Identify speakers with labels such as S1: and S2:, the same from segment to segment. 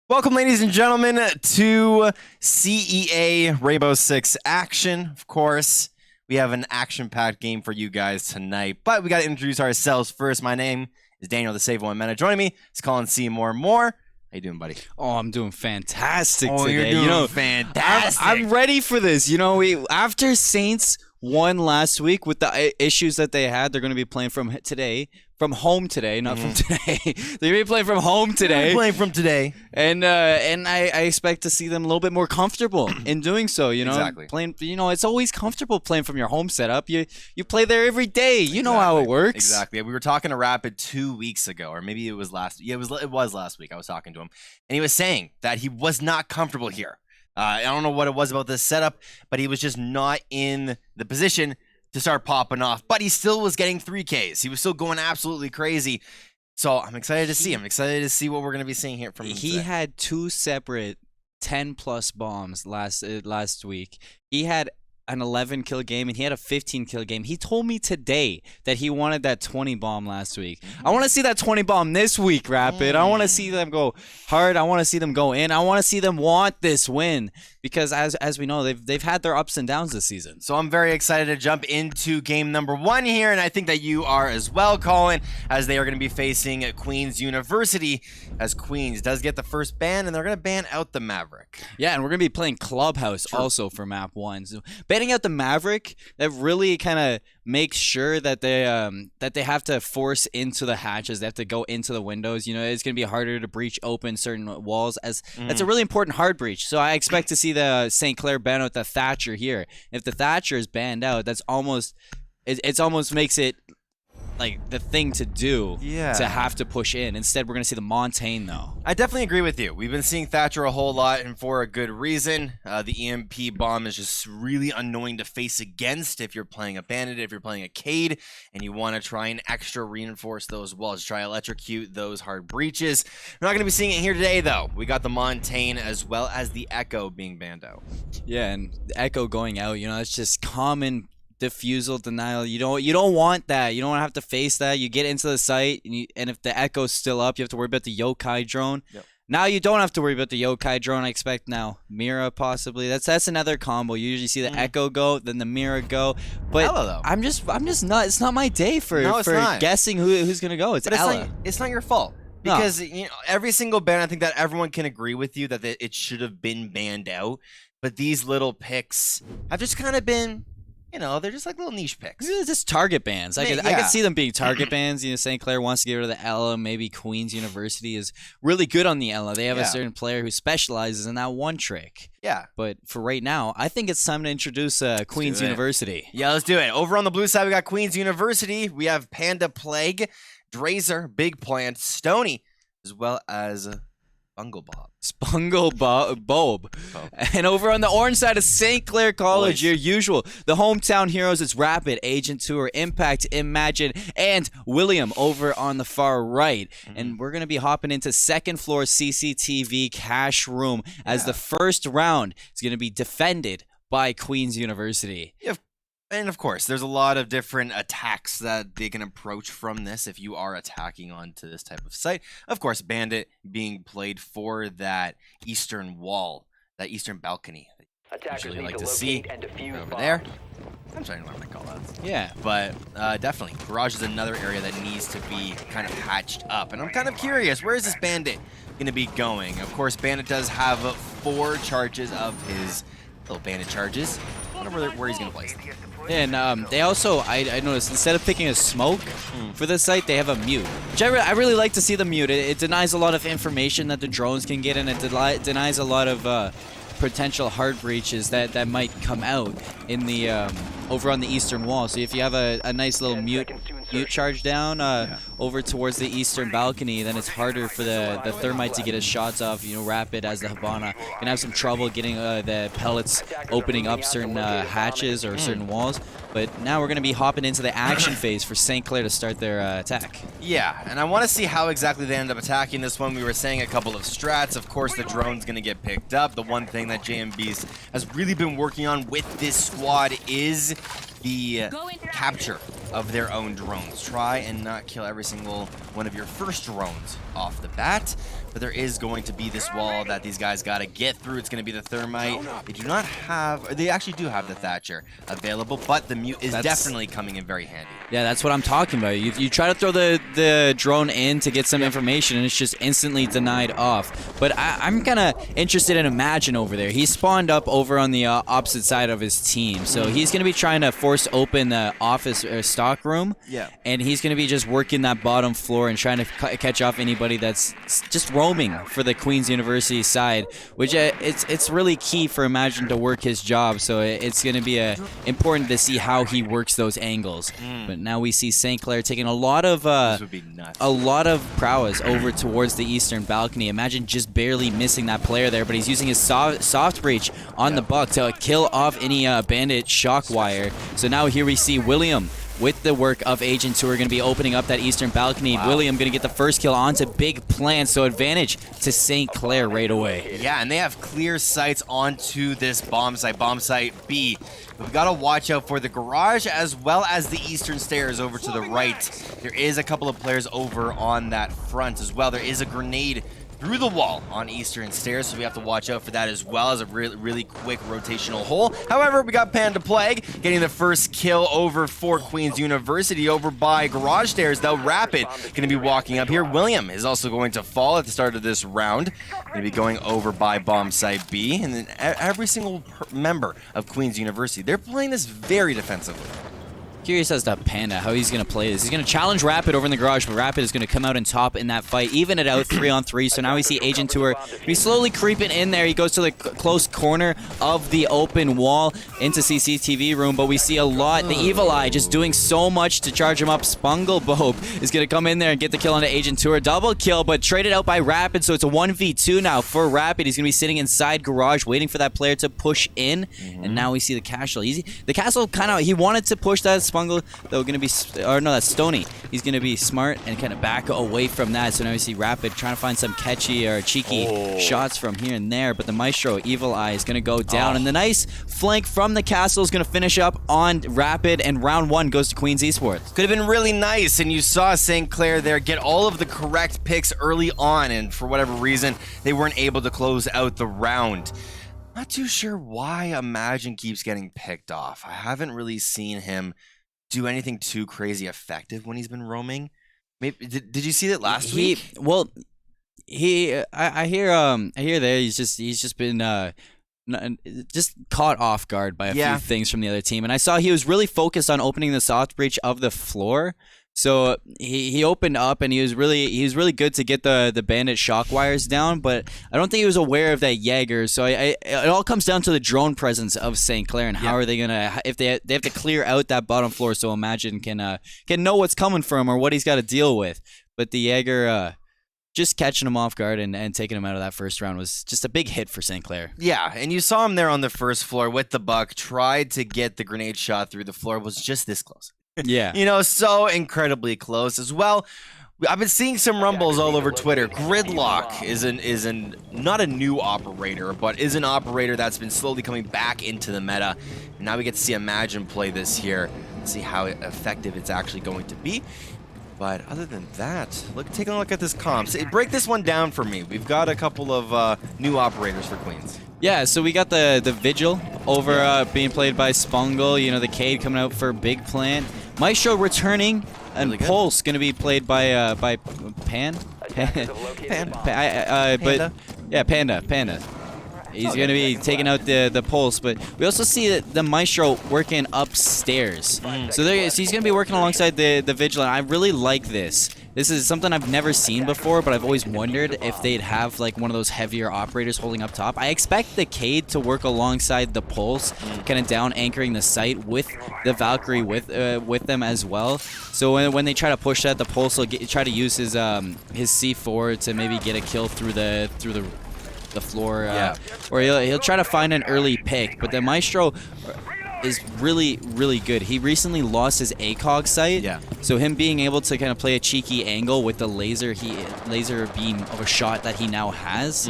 S1: Welcome, ladies and gentlemen, to CEA Rainbow Six Action. Of course, we have an action-packed game for you guys tonight, but we got to introduce ourselves first. My name is Daniel, the Save One Man. Joining me is Colin C. More. How you doing, buddy?
S2: Oh, I'm doing fantastic today.
S1: You're doing fantastic.
S2: I'm ready for this. After Saints won last week with the issues that they had, they're going to be playing from home today, not from today. They're going to be playing from home today. And I expect to see them a little bit more comfortable in doing so.
S1: Exactly.
S2: Playing. It's always comfortable playing from your home setup. You play there every day. You know how it works.
S1: Exactly. We were talking to Rapid 2 weeks ago, or maybe it was last. Yeah, it was last week. I was talking to him, and he was saying that he was not comfortable here. I don't know what it was about this setup, but he was just not in the position to start popping off. But he still was getting 3Ks. He was still going absolutely crazy. So I'm excited to see him. I'm excited to see what we're going to be seeing here from him
S2: He
S1: today.
S2: had two separate 10-plus bombs last week. He had an 11-kill game, and he had a 15-kill game. He told me today that he wanted that 20 bomb last week. I want to see that 20 bomb this week, Rapid. I want to see them go hard. I want to see them go in. I want to see them want this win because, as we know, they've had their ups and downs this season.
S1: So I'm very excited to jump into game number 1 here, and I think that you are as well, Colin, as they are going to be facing Queen's University, as Queens does get the first ban, and they're going to ban out the Maverick.
S2: Yeah, and we're going to be playing Clubhouse also for map 1. So banning out the Maverick, that really kind of makes sure that they have to force into the hatches. They have to go into the windows. It's going to be harder to breach open certain walls. That's a really important hard breach. So I expect to see the St. Clair ban out the Thatcher here. If the Thatcher is banned out, that's almost makes it like the thing to do to have to push in. Instead, we're going to see the Montaigne, though.
S1: I definitely agree with you. We've been seeing Thatcher a whole lot, and for a good reason. The EMP bomb is just really annoying to face against if you're playing a Bandit, if you're playing a Cade, and you want to try and extra reinforce those walls, try electrocute those hard breaches. We're not going to be seeing it here today, though. We got the Montaigne as well as the Echo being banned out.
S2: Yeah, and the Echo going out, it's just common diffusal denial. You don't want that. You don't want to have to face that. You get into the site, and if the Echo's still up, you have to worry about the Yokai drone.
S1: Yep.
S2: Now you don't have to worry about the Yokai drone. I expect now Mira possibly. That's another combo. You usually see the Echo go, then the Mira go. But
S1: Ella, though.
S2: I'm just not. It's not my day for
S1: not.
S2: guessing who's gonna go. It's Ella.
S1: It's not your fault. Because every single ban, I think that everyone can agree with you that it should have been banned out. But these little picks have just kind of been, they're just like little niche picks.
S2: It's just target bans. I could see them being target bans. St. Clair wants to get rid of the Ella. Maybe Queen's University is really good on the Ella. They have a certain player who specializes in that one trick.
S1: Yeah.
S2: But for right now, I think it's time to introduce Queen's University.
S1: Yeah, let's do it. Over on the blue side, we got Queen's University. We have Panda Plague, Drazer, Big Plant, Stony, as well as Bungle Bob.
S2: Bob. And over on the orange side of St. Clair College, your usual, the hometown heroes, it's Rapid, Agent Tour, Impact, Imagine, and William over on the far right. And we're going to be hopping into second floor CCTV cash room as the first round is going to be defended by Queen's University.
S1: Yeah. And of course, there's a lot of different attacks that they can approach from this if you are attacking onto this type of site. Of course, Bandit being played for that eastern wall, that eastern balcony that you usually like to see over there. I'm trying to remember what I call that.
S2: Yeah.
S1: But definitely, Garage is another area that needs to be kind of hatched up. And I'm kind of curious, where is this Bandit going to be going? Of course, Bandit does have 4 charges of his little Bandit charges. I wonder where he's going to place them.
S2: And they also, I noticed, instead of picking a smoke for this site, they have a mute. Which I really like to see the mute. It denies a lot of information that the drones can get, and it denies a lot of potential hard breaches that might come out in the over on the eastern wall. So if you have a nice little mute charge down over towards the eastern balcony, then it's harder for the thermite to get his shots off. Rapid as the Habana can have some trouble getting the pellets opening up certain hatches or certain walls. But now we're going to be hopping into the action phase for St. Clair to start their attack.
S1: Yeah, and I want to see how exactly they end up attacking this one. We were saying a couple of strats. Of course, the drone's going to get picked up. The one thing that JMB's has really been working on with this squad is the capture of their own drones. Try and not kill every single one of your first drones off the bat, but there is going to be this wall that these guys got to get through. It's going to be the thermite. They do not have, or they actually do have the Thatcher available, but the mute is definitely coming in very handy.
S2: Yeah, that's what I'm talking about. You try to throw the drone in to get some information, and it's just instantly denied off. But I'm kind of interested in Imagine over there. He's spawned up over on the opposite side of his team, so he's going to be trying to force open the office or stock room.
S1: Yeah.
S2: And he's going to be just working that bottom floor and trying to catch off anybody that's just roaming for the Queen's University side, which it's really key for Imagine to work his job. So it's going to be important to see how he works those angles. But now we see St. Clair taking a lot of
S1: This would be nuts.
S2: a lot of prowess over towards the eastern balcony. Imagine just barely missing that player there, but he's using his soft breach on the buck to kill off any bandit shock wire. So now here we see William with the work of Agent 2 are going to be opening up that eastern balcony. Wow. William going to get the first kill onto Big Plan, so advantage to St. Clair right away.
S1: Yeah, and they have clear sights onto this bomb site B. We've got to watch out for the garage as well as the eastern stairs over to the right. There is a couple of players over on that front as well. There is a grenade through the wall on eastern stairs, so we have to watch out for that as well as a really quick rotational hole. However, we got Panda Plague getting the first kill over for Queen's University over by garage stairs, though. Rapid going to be walking up here. William is also going to fall at the start of this round. Going to be going over by bomb site B, and then every single member of Queen's University, they're playing this very defensively.
S2: Curious as to Panda, how he's going to play this. He's going to challenge Rapid over in the garage, but Rapid is going to come out and top in that fight, even it out 3-on-3. So now we see Agent Tour be slowly creeping in there. He goes to the close corner of the open wall into CCTV room, but we see a lot. The Evil Eye just doing so much to charge him up. Spunglebob is going to come in there and get the kill onto Agent Tour. Double kill, but traded out by Rapid, so it's a 1v2 now for Rapid. He's going to be sitting inside garage, waiting for that player to push in, and now we see the castle. The castle kind of, he wanted to push that Spungle, though, going to be, or no, that's Stony. He's going to be smart and kind of back away from that. So now we see Rapid trying to find some catchy or cheeky shots from here and there. But the Maestro, Evil Eye, is going to go down. And the nice flank from the castle is going to finish up on Rapid. And round 1 goes to Queen's Esports.
S1: Could have been really nice. And you saw St. Clair there get all of the correct picks early on. And for whatever reason, they weren't able to close out the round. Not too sure why Imagine keeps getting picked off. I haven't really seen him do anything too crazy effective when he's been roaming. Maybe did you see that last week?
S2: Well, I hear there he's just been just caught off guard by a few things from the other team, and I saw he was really focused on opening the soft breach of the floor. So he opened up, and he was really good to get the bandit shock wires down, but I don't think he was aware of that Jaeger. So it all comes down to the drone presence of St. Clair and how are they gonna, if they have to clear out that bottom floor so Imagine can know what's coming for him or what he's got to deal with. But the Jaeger just catching him off guard and taking him out of that first round was just a big hit for St. Clair.
S1: Yeah, and you saw him there on the first floor with the buck, tried to get the grenade shot through the floor, was just this close.
S2: Yeah.
S1: You know, so incredibly close as well. I've been seeing some rumbles all over Twitter. Gridlock is not a new operator, but is an operator that's been slowly coming back into the meta. And now we get to see Imagine play this here, see how effective it's actually going to be. But other than that, taking a look at this comp. Break this one down for me. We've got a couple of new operators for Queens.
S2: Yeah, so we got the Vigil over being played by Spungle. You know, the Cade coming out for Big Plant. Maestro returning, and really Pulse going to be played by Panda. He's going to be taking out the Pulse, but we also see the Maestro working upstairs. So he's going to be working alongside the Vigil, and I really like this. This is something I've never seen before, but I've always wondered if they'd have like one of those heavier operators holding up top. I expect the Cade to work alongside the Pulse, kind of down anchoring the site with the Valkyrie with them as well. So when they try to push that, the Pulse will try to use his C4 to maybe get a kill through the floor, or he'll try to find an early pick. But the Maestro is really good. He recently lost his ACOG sight, so him being able to kind of play a cheeky angle with the laser beam of a shot that he now has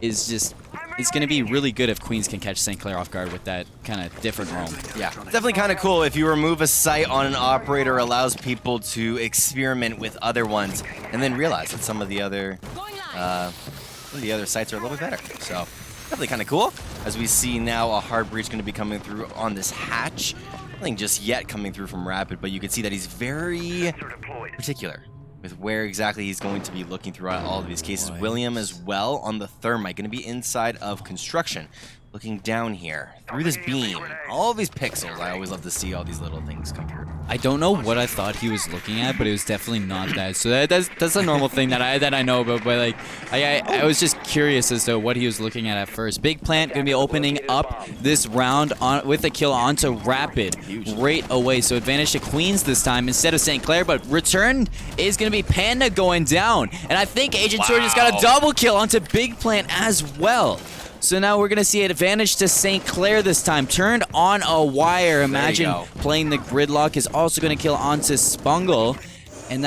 S2: is just it's going to be really good if Queens can catch St. Clair off guard with that kind of different roam.
S1: Yeah, it's definitely kind of cool. If you remove a sight on an operator, allows people to experiment with other ones and then realize that some of the other sites are a little bit better. So definitely kind of cool. As we see now, a hard breach going to be coming through on this hatch. Nothing just yet coming through from Rapid, but you can see that he's very particular with where exactly he's going to be looking throughout all of these cases. William as well on the thermite, going to be inside of construction. Looking down here through this beam, all of these pixels. I always love to see all these little things come through.
S2: I don't know what I thought he was looking at, but it was definitely not that. So that's a normal thing that I know about. But like I was just curious as to what he was looking at first. Big Plant gonna be opening up this round on with a kill onto Rapid right away. So advantage to Queens this time instead of St. Clair, but return is gonna be Panda going down, and I think Agent George just got a double kill onto Big Plant as well. So now we're going to see an advantage to St. Clair this time. Turned on a wire. Imagine playing the gridlock is also going to kill onto Spungle. And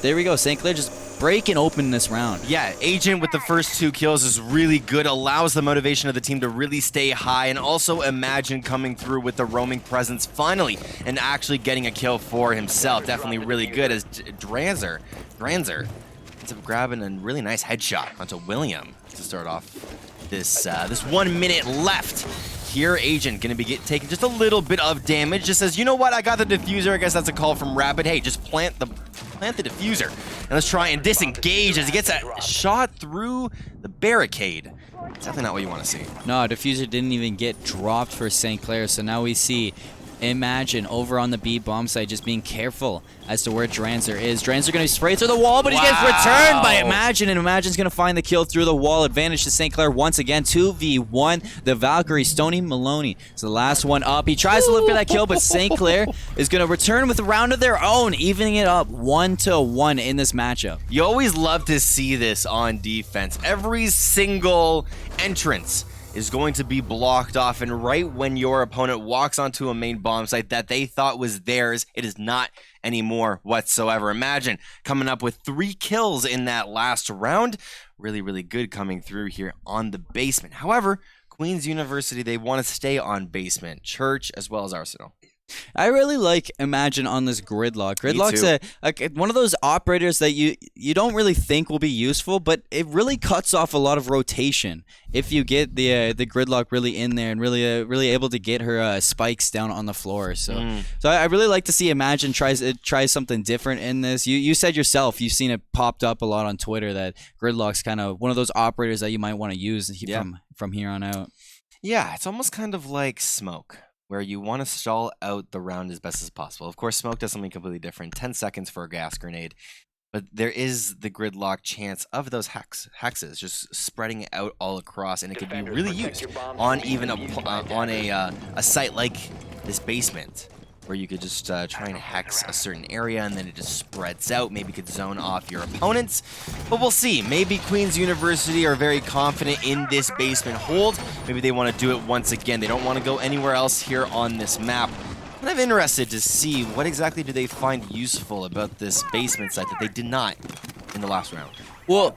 S2: there we go. St. Clair just breaking open this round.
S1: Yeah, Agent with the first 2 kills is really good. Allows the motivation of the team to really stay high. And also Imagine coming through with the roaming presence finally and actually getting a kill for himself. Definitely really good as Dranzer ends up grabbing a really nice headshot onto William to start off this 1 minute left. Here, Agent gonna be taking just a little bit of damage. Just says, you know what? I got the diffuser. I guess that's a call from Rapid. Hey, just plant the diffuser and let's try and disengage as he gets a shot through the barricade. It's definitely not what you want to see.
S2: No, diffuser didn't even get dropped for St. Clair. So now we see Imagine over on the B bomb site, just being careful as to where Dranzer is. Dranzer going to spray through the wall, but he gets returned by Imagine, and Imagine's going to find the kill through the wall. Advantage to St. Clair once again, 2v1. The Valkyrie, Stony Maloney is the last one up. He tries to look for that kill, but St. Clair is going to return with a round of their own, evening it up 1-1 in this matchup.
S1: You always love to see this on defense. Every single entrance is going to be blocked off, and right when your opponent walks onto a main bomb site that they thought was theirs, it is not anymore whatsoever. Imagine coming up with 3 kills in that last round. Really, really good coming through here on the basement. However, Queen's University, they want to stay on basement. Church as well as Arsenal.
S2: I really like Imagine on this gridlock. Gridlock's one of those operators that you don't really think will be useful, but it really cuts off a lot of rotation if you get the gridlock really in there and really able to get her spikes down on the floor. So I really like to see Imagine try something different in this. You said yourself you've seen it popped up a lot on Twitter that gridlock's kind of one of those operators that you might want to use from here on out.
S1: Yeah, it's almost kind of like Smoke, where you want to stall out the round as best as possible. Of course, Smoke does something completely different. 10 seconds for a gas grenade. But there is the gridlock chance of those hexes just spreading out all across, and it could be really used on even a site like this basement, where you could just try and hex a certain area, and then it just spreads out. Maybe could zone off your opponents. But we'll see. Maybe Queen's University are very confident in this basement hold. Maybe they want to do it once again. They don't want to go anywhere else here on this map. Kind of interested to see what exactly do they find useful about this basement site that they did not in the last round.
S2: Well,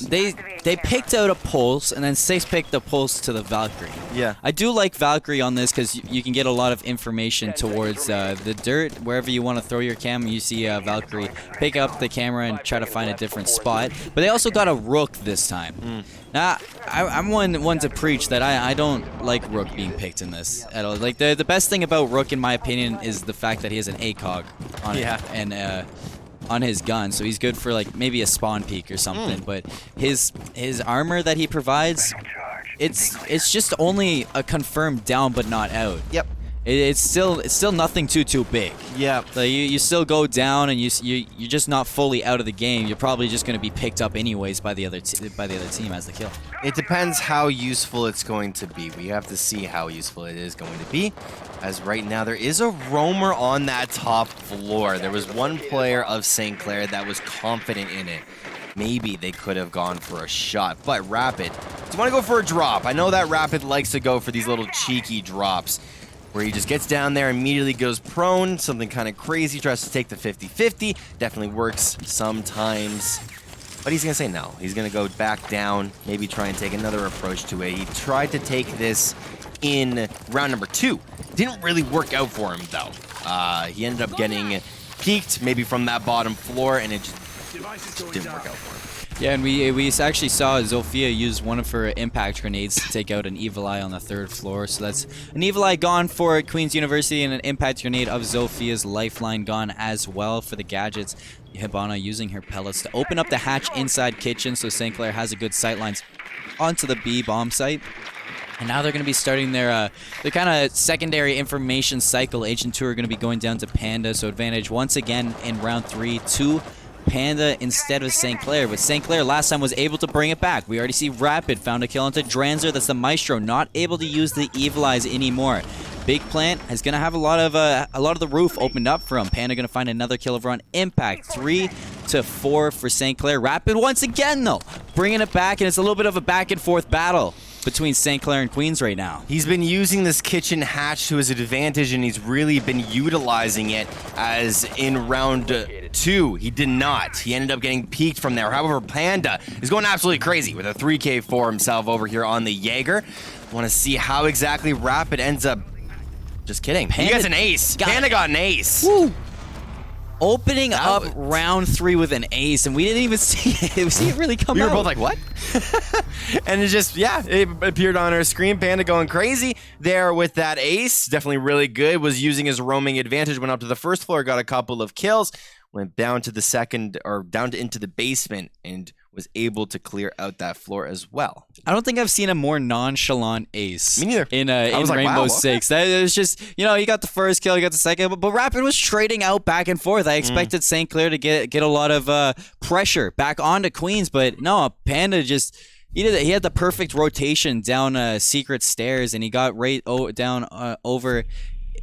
S2: they picked out a pulse, and then 6 picked the pulse to the Valkyrie.
S1: Yeah.
S2: I do like Valkyrie on this because you can get a lot of information towards the dirt. Wherever you want to throw your cam, you see Valkyrie pick up the camera and try to find a different spot. But they also got a Rook this time. Now, I'm one to preach that I don't like Rook being picked in this at all. Like the best thing about Rook, in my opinion, is the fact that he has an ACOG on it. And on his gun, so he's good for like maybe a spawn peek or something. But his armor that he provides, it's just only a confirmed down but not out.
S1: Yep.
S2: It's still nothing too big.
S1: Yeah.
S2: So you still go down, and you're just not fully out of the game. You're probably just going to be picked up anyways by the other team as the kill.
S1: It depends how useful it's going to be. We have to see how useful it is going to be. As right now, there is a roamer on that top floor. There was one player of St. Clair that was confident in it. Maybe they could have gone for a shot. But Rapid, do you want to go for a drop? I know that Rapid likes to go for these little cheeky drops, where he just gets down there, immediately goes prone, something kind of crazy, tries to take the 50-50. Definitely works sometimes. But he's going to say no. He's going to go back down, maybe try and take another approach to it. He tried to take this in round number 2. Didn't really work out for him, though. He ended up getting peaked, maybe from that bottom floor, and it just didn't work out for him.
S2: Yeah, and we actually saw Zofia use one of her impact grenades to take out an Evil Eye on the 3rd floor. So that's an Evil Eye gone for Queen's University, and an impact grenade of Zofia's lifeline gone as well for the gadgets. Hibana using her pellets to open up the hatch inside kitchen, so St. Clair has a good sight lines onto the B bomb site. And now they're going to be starting their kind of secondary information cycle. Agent 2 are going to be going down to Panda, so advantage once again in round 3 to Panda instead of St. Clair. But St. Clair last time was able to bring it back. We already see Rapid found a kill onto Dranzer. That's the Maestro, not able to use the Evil Eyes anymore. Big Plant is going to have a lot of the roof opened up for him. Panda going to find another kill over on Impact. 3 to 4 for St. Clair. Rapid once again, though, bringing it back, and it's a little bit of a back and forth battle between St. Clair and Queens right now.
S1: He's been using this kitchen hatch to his advantage, and he's really been utilizing it, as in round 2, he did not. He ended up getting peaked from there. However, Panda is going absolutely crazy with a 3K for himself over here on the Jaeger. Want to see how exactly Rapid ends up. Just kidding. He gets an ace. Panda got an ace. Woo.
S2: Opening up round 3 with an ace, and we didn't even see it. We see it really come out.
S1: We were both like, what? And it just, yeah, it appeared on our screen. Panda going crazy there with that ace. Definitely really good. Was using his roaming advantage. Went up to the 1st floor, got a couple of kills. Went down to the 2nd, or down to into the basement, and was able to clear out that floor as well.
S2: I don't think I've seen a more nonchalant ace.
S1: Me neither.
S2: In Rainbow Six. That it was just, you know, he got the 1st kill, he got the 2nd, but Rapid was trading out back and forth. I expected St. Clair to get a lot of pressure back onto Queens, but no, Panda just. He had the perfect rotation down secret stairs, and he got right down over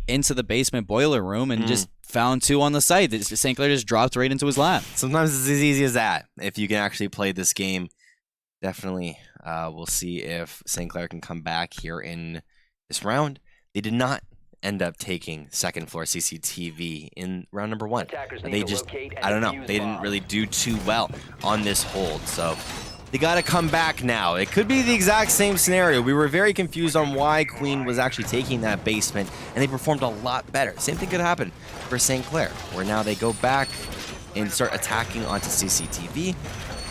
S2: into the basement boiler room and just found 2 on the site. St. Clair just dropped right into his lap.
S1: Sometimes it's as easy as that. If you can actually play this game, definitely we'll see if St. Clair can come back here in this round. They did not end up taking 2nd floor CCTV in round number 1. They just, I don't know, they didn't really do too well on this hold. So they got to come back now. It could be the exact same scenario. We were very confused on why Queen was actually taking that basement, and they performed a lot better. Same thing could happen for St. Clair, where now they go back and start attacking onto CCTV,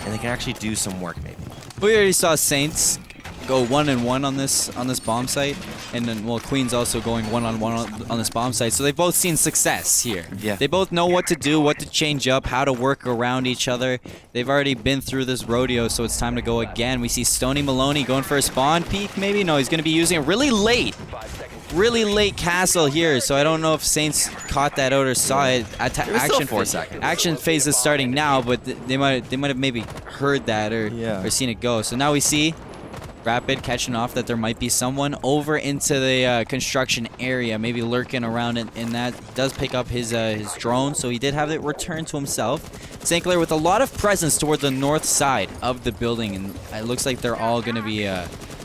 S1: and they can actually do some work maybe.
S2: We already saw Saints go 1-1 on this bomb site, and then Queen's also going 1-on-1 on this bomb site. So they've both seen success here.
S1: Yeah.
S2: They both know what to do, what to change up, how to work around each other. They've already been through this rodeo, so it's time to go again. We see Stony Maloney going for a spawn peek, maybe? No, he's going to be using a really late castle here, so I don't know if Saints caught that out or saw it. Action phase is starting now, but they might have maybe heard that or seen it go. So now we see Rapid catching off that there might be someone over into the construction area, maybe lurking around in that. He does pick up his drone, so he did have it returned to himself. St. Clair with a lot of presence toward the north side of the building, and it looks like they're all going to be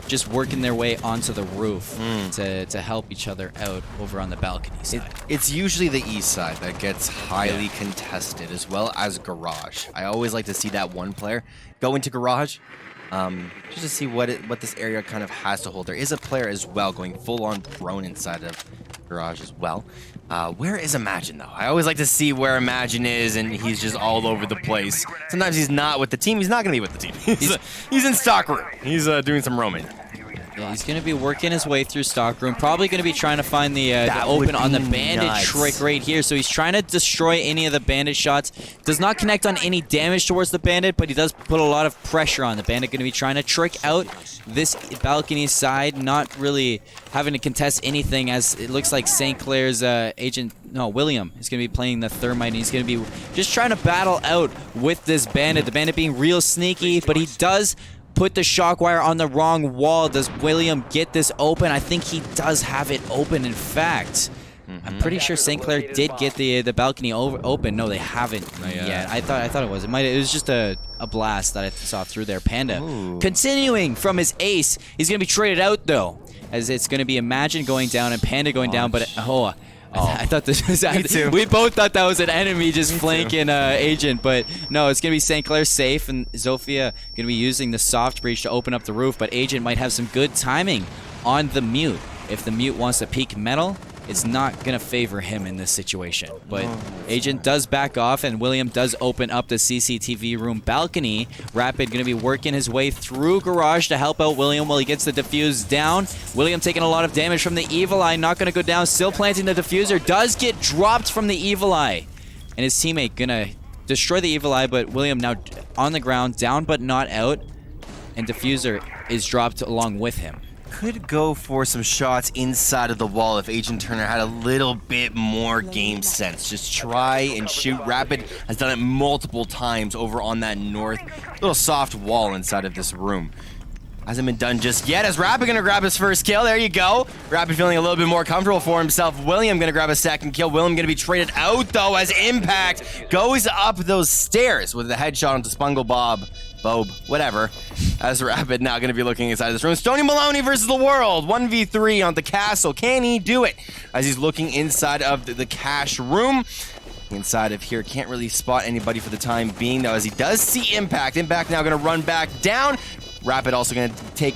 S2: just working their way onto the roof to help each other out over on the balcony side.
S1: It's usually the east side that gets highly contested, as well as garage. I always like to see that one player go into garage, just to see what this area kind of has to hold. There is a player as well going full-on prone inside of garage as well. Where is Imagine, though? I always like to see where Imagine is, and he's just all over the place. Sometimes he's not with the team. He's not going to be with the team. He's in stock room. He's doing some roaming.
S2: Yeah, he's going to be working his way through stockroom. Probably going to be trying to find the open on the bandit trick right here. So he's trying to destroy any of the bandit shots. Does not connect on any damage towards the bandit, but he does put a lot of pressure on the bandit. Going to be trying to trick out this balcony side, not really having to contest anything, as it looks like St. Clair's William is going to be playing the Thermite, and he's going to be just trying to battle out with this bandit. The bandit being real sneaky, but he does put the shock wire on the wrong wall. Does William get this open? I think he does have it open, in fact. I'm pretty sure St. Clair did get the balcony open. No, they haven't yet. I thought it was. It was just a blast that I saw through there. Panda continuing from his ace. He's going to be traded out, though, as it's going to be Imagine going down and Panda going down, but I thought this was.
S1: Me too.
S2: We both thought that was an enemy just flanking Agent, but no, it's gonna be St. Clair safe, and Zofia gonna be using the soft breach to open up the roof. But Agent might have some good timing on the mute. If the mute wants to peek metal, it's not gonna favor him in this situation. But Agent does back off, and William does open up the CCTV room balcony. Rapid gonna be working his way through garage to help out William while he gets the defuse down. William taking a lot of damage from the Evil Eye, not gonna go down, still planting the diffuser, does get dropped from the Evil Eye. And his teammate gonna destroy the Evil Eye, but William now on the ground, down but not out, and diffuser is dropped along with him.
S1: Could go for some shots inside of the wall if Agent Turner had a little bit more game sense. Just try and shoot. Rapid has done it multiple times over on that north little soft wall inside of this room. Hasn't been done just yet as Rapid gonna grab his first kill. There you go. Rapid feeling a little bit more comfortable for himself. William gonna grab a second kill. William gonna be traded out though as Impact goes up those stairs with the headshot onto Spungle Bob. Whatever. As Rapid now going to be looking inside this room. Stony Maloney versus the world. 1v3 on the castle. Can he do it? As he's looking inside of the cash room. Inside of here. Can't really spot anybody for the time being, though, as he does see Impact. Impact now going to run back down. Rapid also going to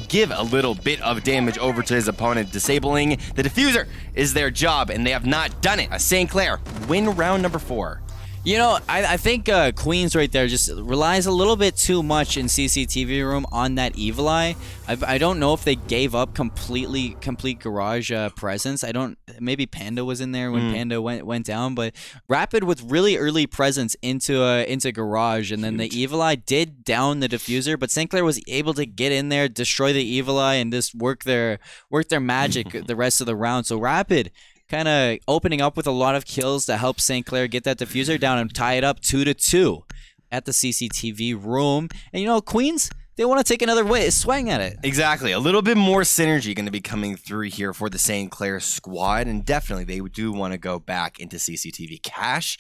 S1: give a little bit of damage over to his opponent. Disabling the diffuser is their job, and they have not done it. As St. Clair win round number 4.
S2: You know, I think Queens right there just relies a little bit too much in CCTV room on that Evil Eye. I don't know if they gave up complete garage presence. Maybe Panda was in there when Panda went down, but Rapid with really early presence into garage, and then the Evil Eye did down the diffuser, but St. Clair was able to get in there, destroy the Evil Eye, and just work their magic the rest of the round. So Rapid kind of opening up with a lot of kills to help St. Clair get that diffuser down and tie it up 2-2 at the CCTV room. And you know, Queens, they want to take another swing at it.
S1: Exactly. A little bit more synergy going to be coming through here for the St. Clair squad, and definitely they do want to go back into CCTV cash.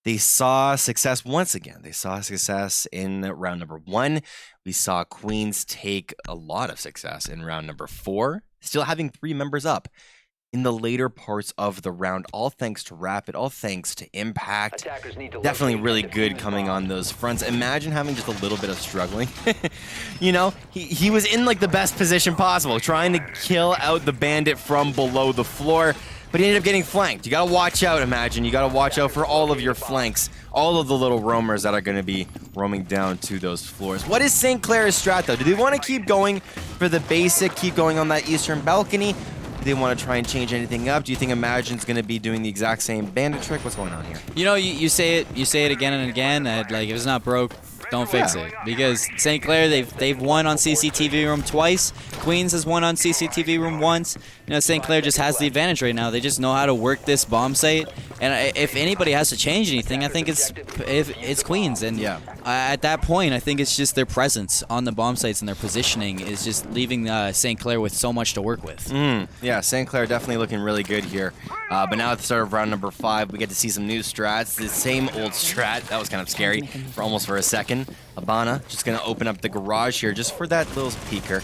S1: They saw success once again. They saw success in round number 1. We saw Queens take a lot of success in round number 4, still having 3 members up in the later parts of the round, all thanks to Rapid, all thanks to Impact. Definitely really good coming on those fronts. Imagine having just a little bit of struggling. You know, he was in like the best position possible, trying to kill out the bandit from below the floor, but he ended up getting flanked. You gotta watch out, Imagine. You gotta watch out for all of your flanks, all of the little roamers that are gonna be roaming down to those floors. What is St. Clair's strat though? Do they want to keep going for the basic, keep going on that eastern balcony? Do they want to try and change anything up? Do you think Imagine's going to be doing the exact same bandit trick? What's going on here?
S2: You know, you say it again and again that like if it's not broke, don't fix it. Because St. Clair, they've won on CCTV room twice. Queens has won on CCTV room once. You know, St. Clair just has the advantage right now. They just know how to work this bomb site. And if anybody has to change anything, I think it's Queens. And at that point, I think it's just their presence on the bomb sites and their positioning is just leaving St. Clair with so much to work with.
S1: Yeah, St. Clair definitely looking really good here. But now at the start of round number 5, we get to see some new strats. The same old strat. That was kind of scary for a second. Abana just going to open up the garage here just for that little peeker.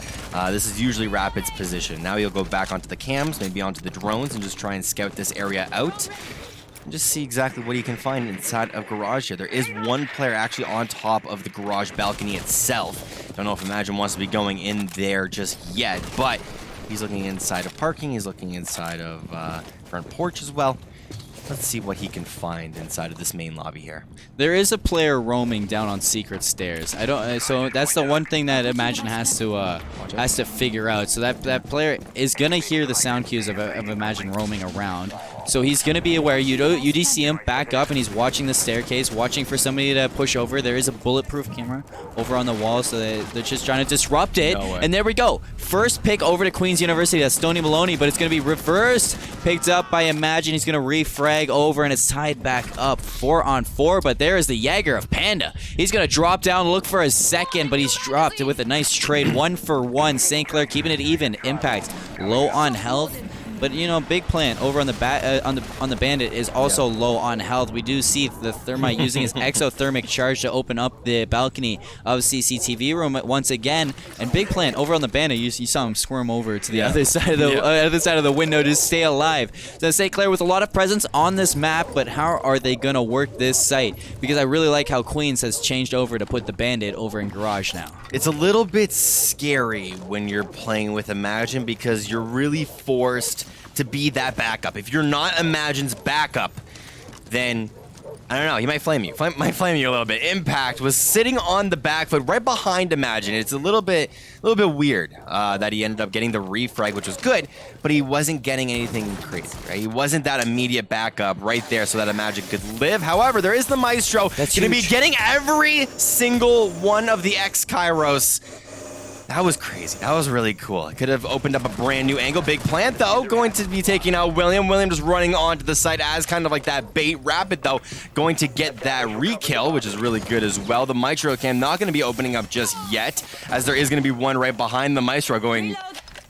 S1: This is usually Rapid's position. Now he'll go back onto the cams, maybe onto the drones, and just try and scout this area out. And just see exactly what he can find inside of garage here. There is one player actually on top of the garage balcony itself. Don't know if Imagine wants to be going in there just yet, but he's looking inside of parking. He's looking inside of front porch as well. Let's see what he can find inside of this main lobby here.
S2: There is a player roaming down on secret stairs. So that's the one thing that Imagine has to figure out. So that player is gonna hear the sound cues of Imagine roaming around. So he's gonna be aware. You do see him back up, and he's watching the staircase, watching for somebody to push over. There is a bulletproof camera over on the wall, so they're just trying to disrupt it.
S1: No way.
S2: And there we go. First pick over to Queen's University. That's Stony Maloney, but it's gonna be reversed. Picked up by Imagine. He's gonna refrag over, and it's tied back up 4-on-4. But there is the Jaeger of Panda. He's gonna drop down, look for a second, but he's dropped it with a nice trade. 1-for-1. St. Clair keeping it even. Impact low on health. But you know, Big Plant over on the Bandit is also low on health. We do see the Thermite using his exothermic charge to open up the balcony of CCTV room once again. And Big Plant over on the Bandit, you saw him squirm over to the other side of the window to stay alive. So St. Clair with a lot of presence on this map, but how are they gonna work this site? Because I really like how Queens has changed over to put the Bandit over in Garage now.
S1: It's a little bit scary when you're playing with Imagine because you're really forced to be that backup. If you're not Imagine's backup, then I don't know, he might flame you. Might flame you a little bit. Impact was sitting on the back foot right behind Imagine. It's a little bit weird that he ended up getting the refrag, which was good, but he wasn't getting anything crazy, right? He wasn't that immediate backup right there so that Imagine could live. However, there is the Maestro.
S2: That's
S1: going to be
S2: huge.
S1: getting every single one of the X-Kairos. That was crazy. That was really cool. It could have opened up a brand new angle. Big Plant, though, going to be taking out William. William just running onto the site as kind of like that bait. Rapid, though, going to get that re-kill, which is really good as well. The Maestro cam not going to be opening up just yet, as there is going to be one right behind the Maestro going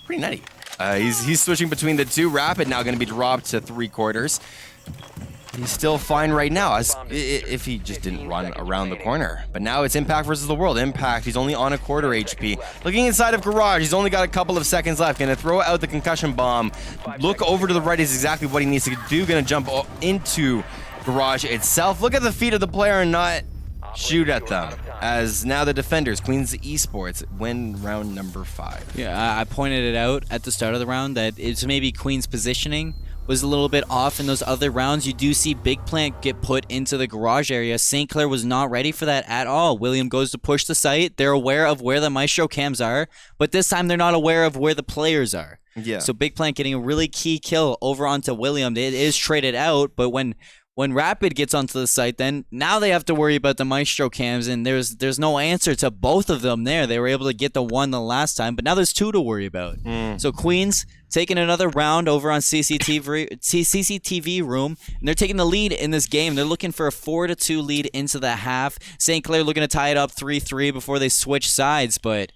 S1: pretty nutty. He's switching between the two. Rapid now going to be dropped to 3/4. He's still fine right now, as if he just didn't run around the corner. But now it's Impact versus the world. Impact, he's only on a 1/4 HP. Looking inside of Garage, he's only got a couple of seconds left. Gonna throw out the concussion bomb. Look over to the right is exactly what he needs to do. Gonna jump into Garage itself. Look at the feet of the player and not shoot at them. As now the defenders, Queens Esports, win round number 5.
S2: Yeah, I pointed it out at the start of the round that it's maybe Queen's positioning was a little bit off in those other rounds. You do see Big Plant get put into the Garage area. St. Clair was not ready for that at all. William goes to push the site. They're aware of where the Maestro cams are, but this time they're not aware of where the players are.
S1: Yeah.
S2: So Big Plant getting a really key kill over onto William. It is traded out, but when Rapid gets onto the site, then now they have to worry about the Maestro cams, and there's no answer to both of them there. They were able to get the one the last time, but now there's 2 to worry about. So Queens taking another round over on CCTV room, and they're taking the lead in this game. They're looking for a 4-2 lead into the half. St. Clair looking to tie it up 3-3 before they switch sides, but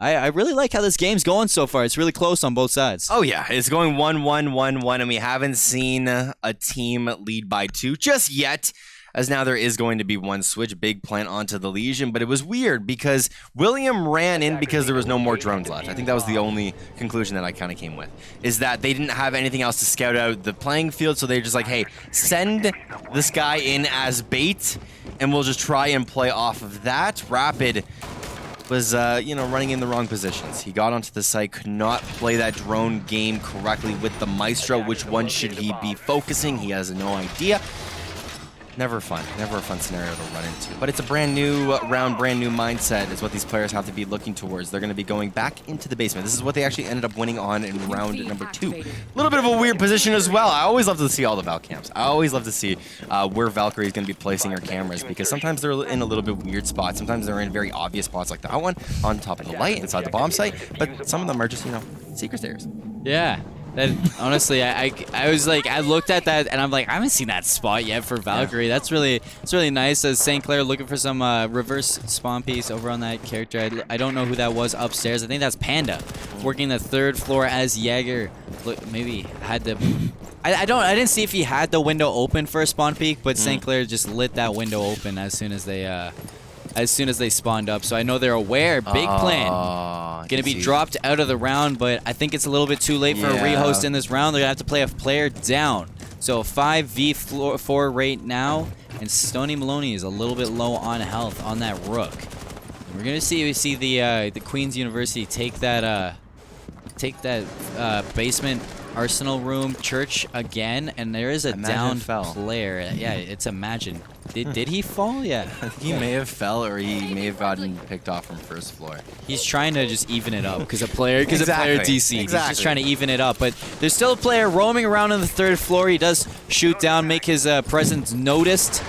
S2: I really like how this game's going so far. It's really close on both sides.
S1: Oh, yeah. It's going 1-1, 1-1, and we haven't seen a team lead by 2 just yet, as now there is going to be one switch. Big Plant onto the Legion, but it was weird because William ran in because there was no more drones left. I think that was the only conclusion that I kind of came with, is that they didn't have anything else to scout out the playing field, so they're just like, hey, send this guy in as bait, and we'll just try and play off of that. Rapid was, running in the wrong positions. He got onto the site, could not play that drone game correctly with the Maestro. Which one should he be focusing? He has no idea. Never a fun scenario to run into. But it's a brand new round, brand new mindset is what these players have to be looking towards. They're going to be going back into the basement. This is what they actually ended up winning on in round number 2. A little bit of a weird position as well. I always love to see all the Val cams. I always love to see where Valkyrie is going to be placing her cameras, because sometimes they're in a little bit weird spots. Sometimes they're in very obvious spots like that one on top of the light inside the bomb site. But some of them are just, secret stairs.
S2: Yeah. That, honestly, I was like, I looked at that and I'm like, I haven't seen that spot yet for Valkyrie. Yeah. It's really nice. As St. Clair looking for some reverse spawn piece over on that character. I don't know who that was upstairs. I think that's Panda, working the 3rd floor as Jaeger. Look, maybe had the. I didn't see if he had the window open for a spawn peek, but St. Clair just lit that window open as soon as they spawned up. So I know they're aware. Big Plan gonna be dropped out of the round, but I think it's a little bit too late for a rehost in this round. They're gonna have to play a player down. So 5v4 right now, and Stony Maloney is a little bit low on health on that Rook. And we're gonna see the Queen's University take that basement Arsenal room church again, and there is a down player. Yeah, it's Imagine. Did he fall? Yeah.
S1: He may have fell, or he may have gotten picked off from 1st floor.
S2: He's trying to just even it up because a player DC.
S1: Exactly.
S2: He's just trying to even it up, but there's still a player roaming around on the 3rd floor. He does shoot down, make his presence noticed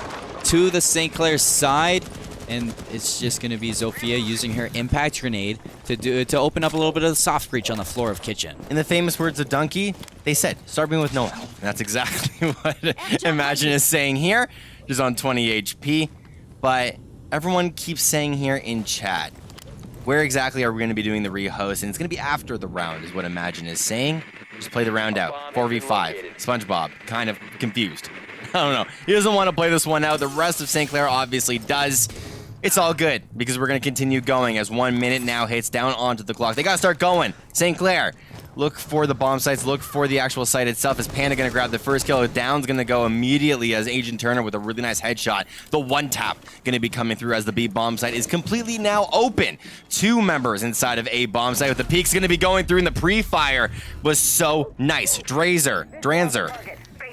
S2: to the St. Clair side. And it's just going to be Zofia using her impact grenade to open up a little bit of the soft breach on the floor of Kitchen.
S1: In the famous words of Donkey, they said, start being with no health. And that's exactly what Imagine is saying here. Just on 20 HP. But everyone keeps saying here in chat, where exactly are we going to be doing the rehost? And it's going to be after the round is what Imagine is saying. Just play the round out. 4v5. SpongeBob, kind of confused. I don't know. He doesn't want to play this one out. The rest of St. Clair obviously does. It's all good because we're going to continue going as 1 minute now hits down onto the clock. They got to start going. St. Clair, look for the bomb sites. Look for the actual site itself. Is Panda going to grab the first kill? Down's going to go immediately as Agent Turner with a really nice headshot. The one tap going to be coming through as the B bomb site is completely now open. 2 members inside of A bomb site with the peaks going to be going through, and the pre-fire was so nice. Dranzer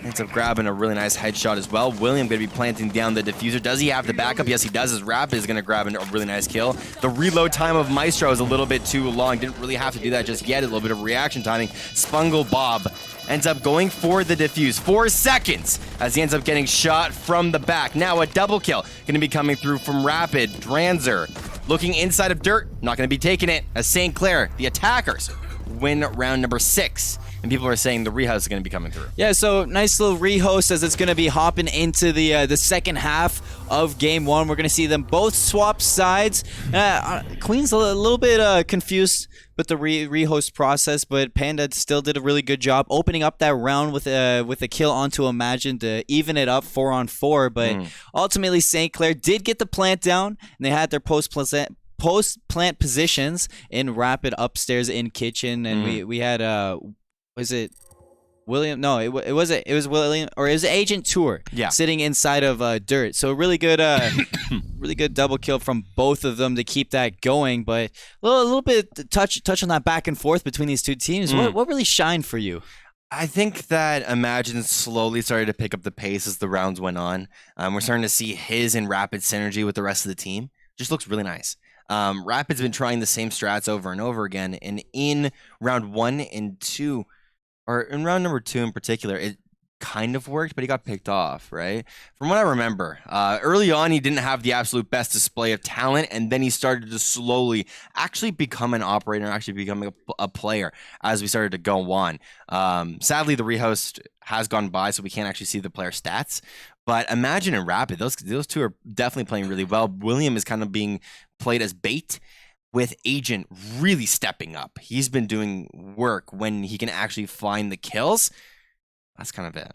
S1: ends up grabbing a really nice headshot as well. William going to be planting down the diffuser. Does he have the backup? Yes, he does. His Rapid is going to grab a really nice kill. The reload time of Maestro is a little bit too long. Didn't really have to do that just yet. A little bit of reaction timing. Spungle Bob ends up going for the defuse. 4 seconds as he ends up getting shot from the back. Now a double kill going to be coming through from Rapid. Dranzer looking inside of Dirt. Not going to be taking it as St. Clair, the attackers, win round number 6. And people are saying the rehouse is going to be coming through.
S2: Yeah, so nice little rehost as it's going to be hopping into the second half of game 1. We're going to see them both swap sides. Queen's a little bit confused with the rehost process, but Panda still did a really good job opening up that round with a kill onto Imagine to even it up 4-on-4. But ultimately, St. Clair did get the plant down, and they had their post-plant positions in Rapid upstairs in kitchen, and we had was it William? No, it was William, or it was Agent Tour.
S1: Yeah. Sitting
S2: inside of Dirt. So really good, really good double kill from both of them to keep that going. But a little bit touch on that back and forth between these two teams. What really shined for you?
S1: I think that Imagine slowly started to pick up the pace as the rounds went on. We're starting to see his and Rapid synergy with the rest of the team. Just looks really nice. Rapid's been trying the same strats over and over again, and in round 1 and 2. Or in round number 2 in particular, it kind of worked, but he got picked off, right? From what I remember, early on, he didn't have the absolute best display of talent, and then he started to slowly actually become an operator, actually becoming a player as we started to go on. Sadly, the rehost has gone by, so we can't actually see the player stats. But Imagine and Rapid, those two are definitely playing really well. William is kind of being played as bait, with Agent really stepping up. He's been doing work when he can actually find the kills. That's kind of it.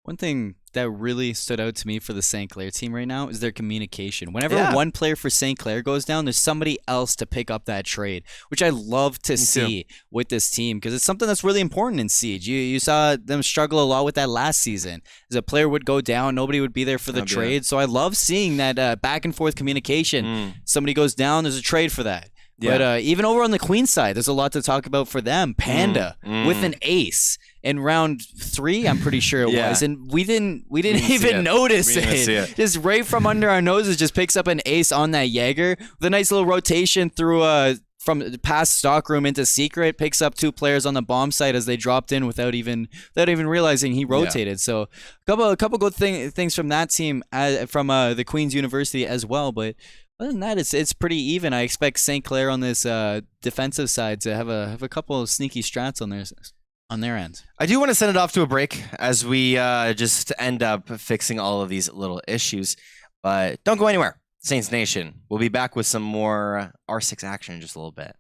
S2: One thing that really stood out to me for the St. Clair team right now is their communication. Whenever one player for St. Clair goes down, there's somebody else to pick up that trade, which I love to see with this team because it's something that's really important in Siege. You saw them struggle a lot with that last season. As a player would go down, nobody would be there for the trade. So I love seeing that back and forth communication. Somebody goes down, there's a trade for that. Yeah. But even over on the Queen side, there's a lot to talk about for them. Panda with an ace in round 3, I'm pretty sure it was, and we didn't even notice it. Just right from under our noses, just picks up an ace on that Jaeger with a nice little rotation through from past stockroom into secret, picks up 2 players on the bomb site as they dropped in without even realizing he rotated. So a couple good things from that team, from the Queen's University as well, but. Other than that, it's pretty even. I expect St. Clair on this defensive side to have a couple of sneaky strats on their end.
S1: I do want to send it off to a break as we just end up fixing all of these little issues. But don't go anywhere, Saints Nation. We'll be back with some more R6 action in just a little bit.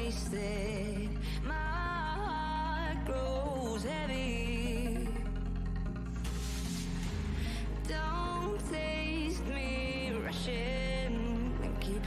S3: wasted. My heart grows heavy. Don't taste me rushing. Keep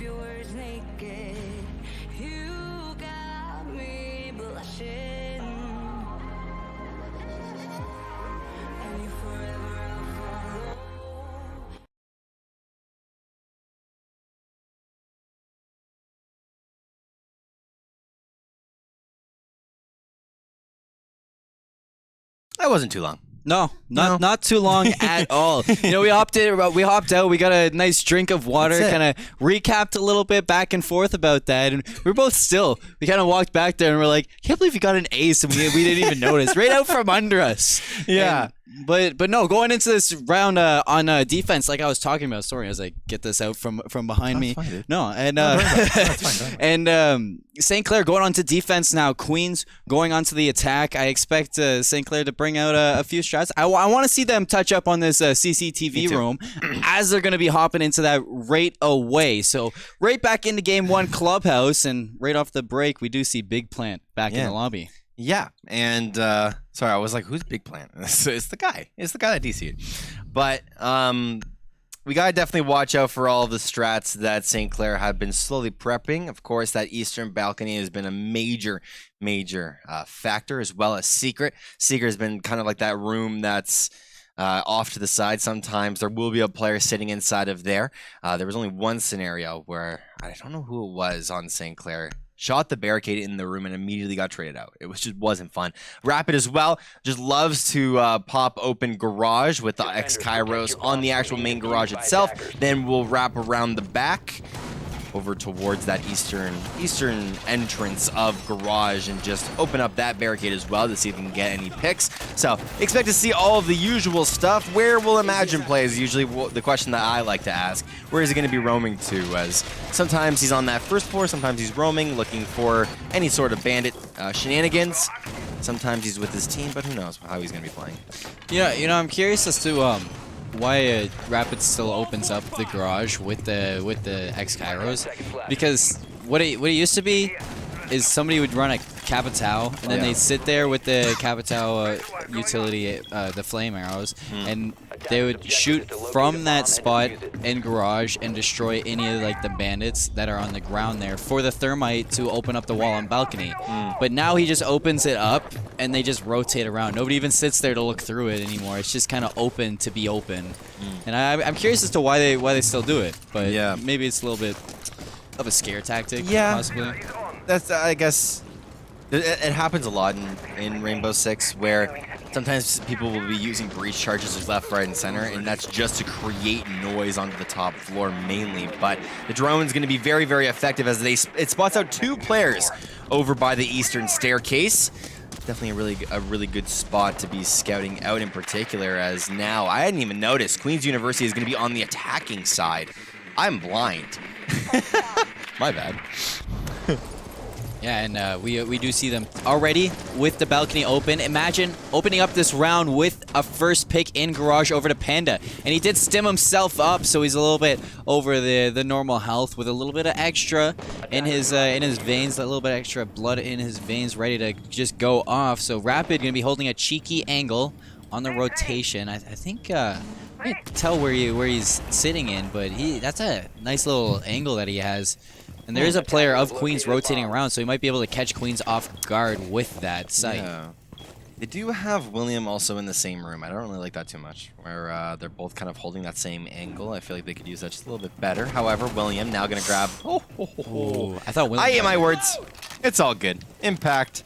S1: That wasn't too long.
S2: No, not too long at all. You know, we hopped out, we got a nice drink of water, kind of recapped a little bit back and forth about that, and we were both still. We kind of walked back there and we're like, can't believe you got an ace and we didn't even notice. Right out from under us.
S1: Yeah.
S2: But no, going into this round on defense, like I was talking about, sorry, as I get this out from behind me.
S1: Fine, dude.
S2: No, and
S1: That's fine.
S2: and St. Clair going on to defense now. Queens going on to the attack. I expect St. Clair to bring out a few shots. I want to see them touch up on this CCTV room as they're going to be hopping into that right away. So right back into game one clubhouse, and right off the break, we do see Big Plant back in the lobby.
S1: Yeah, and sorry, I was like, "Who's Big Plant?" It's the guy. It's the guy that DC'd. But we gotta definitely watch out for all the strats that St. Clair have been slowly prepping. Of course, that eastern balcony has been a major factor, as well as Secret. Secret has been kind of like that room that's off to the side. Sometimes there will be a player sitting inside of there. There was only one scenario where I don't know who it was on St. Clair. Shot the barricade in the room and immediately got traded out. It just wasn't fun. Rapid as well just loves to pop open garage with the X Kairos on the actual main garage itself. Then we'll wrap around the back over towards that eastern entrance of garage and just open up that barricade as well to see if we can get any picks. So expect to see all of the usual stuff. Where will Imagine play is usually the question that I like to ask. Where is he going to be roaming to? As sometimes he's on that first floor, sometimes he's roaming looking for any sort of bandit shenanigans. Sometimes he's with his team, but who knows how he's going to be playing.
S2: Yeah, you know, I'm curious as to why Rapid still opens up the garage with the X Kairos, because what it used to be is somebody would run a Capitao and then they'd sit there with the Capitao utility, the flame arrows, and they would shoot from that spot in garage and destroy any of like the bandits that are on the ground there for the thermite to open up the wall on balcony. But now he just opens it up and they just rotate around. Nobody even sits there to look through it anymore. It's just kind of open to be open. And I'm curious as to why they still do it. But maybe it's a little bit of a scare tactic. Possibly.
S1: That's I guess it happens a lot in Rainbow Six, where sometimes people will be using breach charges left, right, and center, and that's just to create noise onto the top floor mainly. But the drone's going to be very, very effective as it spots out two players over by the eastern staircase. Definitely a really good spot to be scouting out in particular, as now I hadn't even noticed Queen's University is going to be on the attacking side. I'm blind. My bad.
S2: Yeah, and we do see them already with the balcony open. Imagine opening up this round with a first pick in garage over to Panda. And he did stim himself up, so he's a little bit over the normal health with a little bit of extra in his veins, a little bit extra blood in his veins, ready to just go off. So Rapid going to be holding a cheeky angle on the rotation. I think I can't tell where he's sitting in, but that's a nice little angle that he has. And there is a player of Queens rotating around, so he might be able to catch Queens off guard with that sight.
S1: Yeah. They do have William also in the same room. I don't really like that too much, where they're both kind of holding that same angle. I feel like they could use that just a little bit better. However, William now going to grab...
S2: I thought William...
S1: I ate my words. It's all good. Impact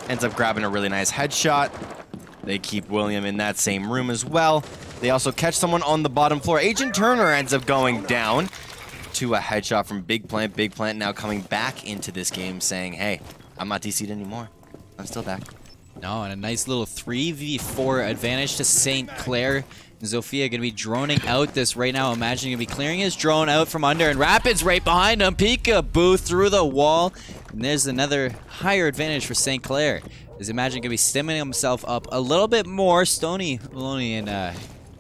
S1: ends up grabbing a really nice headshot. They keep William in that same room as well. They also catch someone on the bottom floor. Agent Turner ends up going down to a headshot from Big Plant. Big Plant now coming back into this game saying, hey, I'm not DC'd anymore. I'm still back.
S2: No, and a nice little 3v4 advantage to St. Clair. Zofia going to be droning out this right now. Imagine going to be clearing his drone out from under, and Rapid's right behind him. Peekaboo through the wall. And there's another higher advantage for St. Clair. Is Imagine going to be stemming himself up a little bit more. Stony, Maloney, and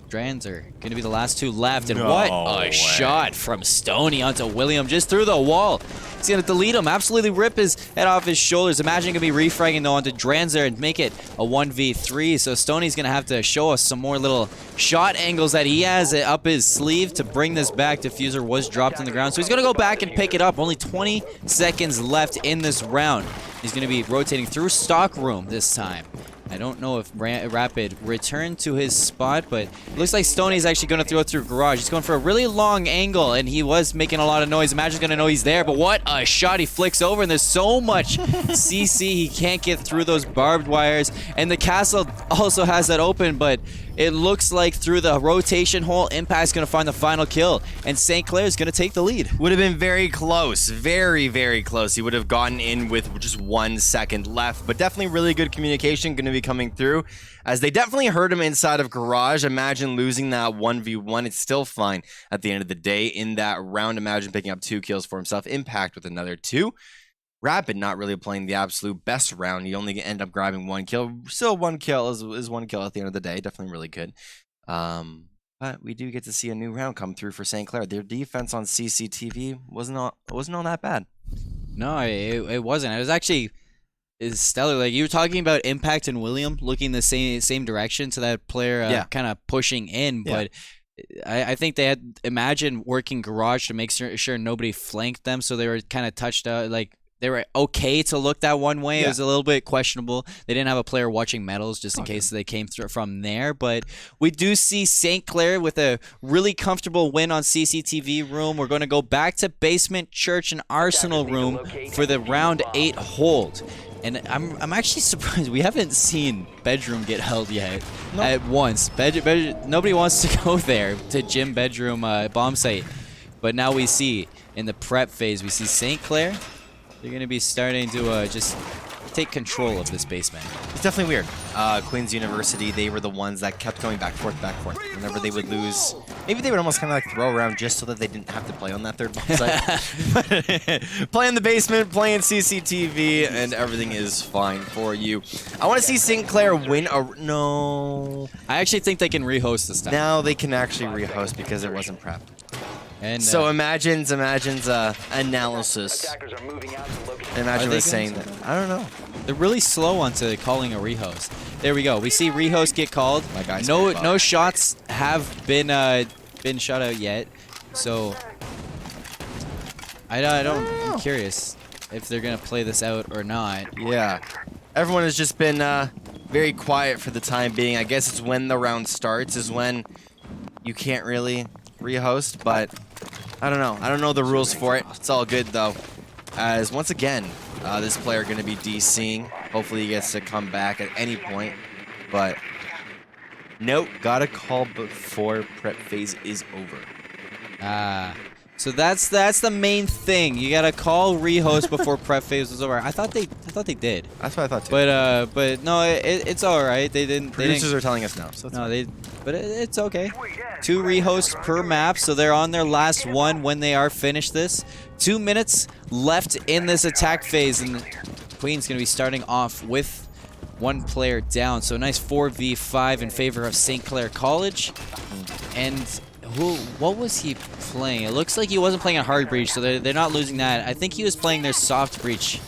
S2: Drans are going to be the last two left. And what a shot from Stony onto William just through the wall. He's going to delete him, absolutely rip his head off his shoulders. Imagine going to be refragging though onto Dranzer and make it a 1v3. So Stoney's going to have to show us some more little shot angles that he has up his sleeve to bring this back. Diffuser was dropped on the ground, so he's going to go back and pick it up. Only 20 seconds left in this round. He's going to be rotating through stock room this time. I don't know if Rapid returned to his spot, but it looks like Stoney's actually going to throw it through Garage. He's going for a really long angle, and he was making a lot of noise. Imagine's going to know he's there, but what a shot. He flicks over, and there's so much CC. He can't get through those barbed wires, and the castle also has that open, but it looks like through the rotation hole, Impact's going to find the final kill, and St. Clair's going to take the lead.
S1: Would have been very close. Very, very close. He would have gotten in with just 1 second left, but definitely really good communication going to be coming through, as they definitely heard him inside of Garage. Imagine losing that 1v1. It's still fine at the end of the day. In that round, Imagine picking up 2 kills for himself. Impact with another 2. Rapid not really playing the absolute best round. You only end up grabbing 1 kill. Still 1 kill is 1 kill at the end of the day. Definitely really good. But we do get to see a new round come through for St. Clair. Their defense on CCTV wasn't all that bad.
S2: No, it wasn't. It was actually stellar. Like, you were talking about Impact and William looking the same direction to that player kind of pushing in, but I think they had Imagine working Garage to make sure nobody flanked them, so they were kind of touched out, like they were okay to look that one way. It was a little bit questionable. They didn't have a player watching metals just in case they came through from there. But we do see St. Clair with a really comfortable win on CCTV room. We're going to go back to basement, church, and arsenal room for the round 8 hold. And I'm actually surprised we haven't seen bedroom get held yet at once. Nobody wants to go there to gym bedroom bomb site. But now we see in the prep phase, we see St. Clair. They're going to be starting to just take control of this basement.
S1: It's definitely weird. Queen's University, they were the ones that kept going back, forth. Whenever they would lose, maybe they would almost kind of like throw around just so that they didn't have to play on that third bomb site. Play in the basement, play in CCTV, and everything is fine for you. I want to see St. Clair win a... No.
S2: I actually think they can rehost this time.
S1: Now they can actually rehost because it wasn't prepped.
S2: And
S1: so Imagine's analysis. Imagine was saying that. I don't know.
S2: They're really slow onto calling a rehost. There we go. We see rehost get called.
S1: My guy's
S2: no shots have been shot out yet. So I'm curious if they're gonna play this out or not.
S1: Yeah. Everyone has just been very quiet for the time being. I guess it's when the round starts is when you can't really rehost, but I don't know. I don't know the rules for it. It's all good though. As once again, this player going to be DCing. Hopefully he gets to come back at any point. But nope, got a call before prep phase is over.
S2: So that's the main thing. You gotta call rehost before prep phase was over. I thought they did.
S1: That's what I thought too.
S2: But no, it's all right. They didn't.
S1: Producers are telling us no. So
S2: it's okay. 2 rehosts per map, so they're on their last one when they are finished this. 2 minutes left in this attack phase, and Queen's gonna be starting off with 1 player down. So a nice 4v5 in favor of St. Clair College. And what was he playing? It looks like he wasn't playing a hard breach, so they're not losing that. I think he was playing their soft breach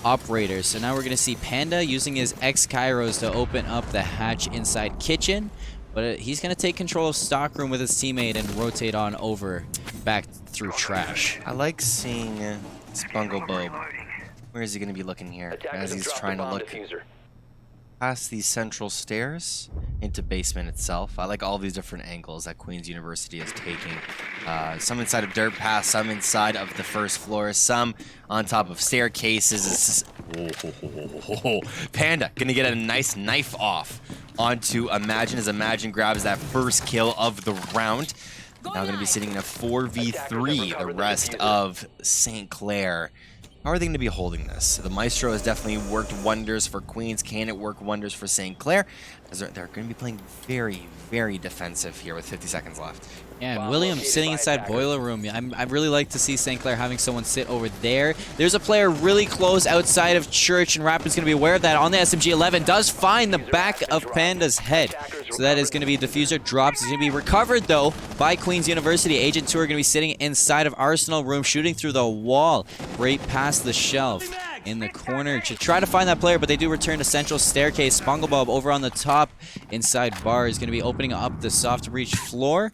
S2: operator. So now we're going to see Panda using his X-Kairos to open up the hatch inside kitchen. But he's going to take control of stockroom with his teammate and rotate on over back through trash.
S1: I like seeing Spunglebubb. Where is he going to be looking here as he's trying to look past these central stairs into basement itself? I like all these different angles that Queen's University is taking. Some inside of dirt paths, some inside of the first floor, some on top of staircases. Panda gonna get a nice knife off onto Imagine as Imagine grabs that first kill of the round. Now gonna be sitting in a 4v3 the rest of St. Clair. How are they going to be holding this? The Maestro has definitely worked wonders for Queens. Can it work wonders for St. Clair? As they're going to be playing very, very defensive here with 50 seconds left.
S2: Yeah, and William sitting inside Boiler Room. I really like to see St. Clair having someone sit over there. There's a player really close outside of Church, and Rapid's going to be aware of that. On the SMG-11, does find the back of Panda's head. So that is going to be Diffuser drops. It's going to be recovered, though, by Queen's University. Agent 2 are going to be sitting inside of Arsenal Room, shooting through the wall, right past the shelf in the corner to try to find that player, but they do return to central staircase. Spunglebubb over on the top inside bar is going to be opening up the soft breach floor.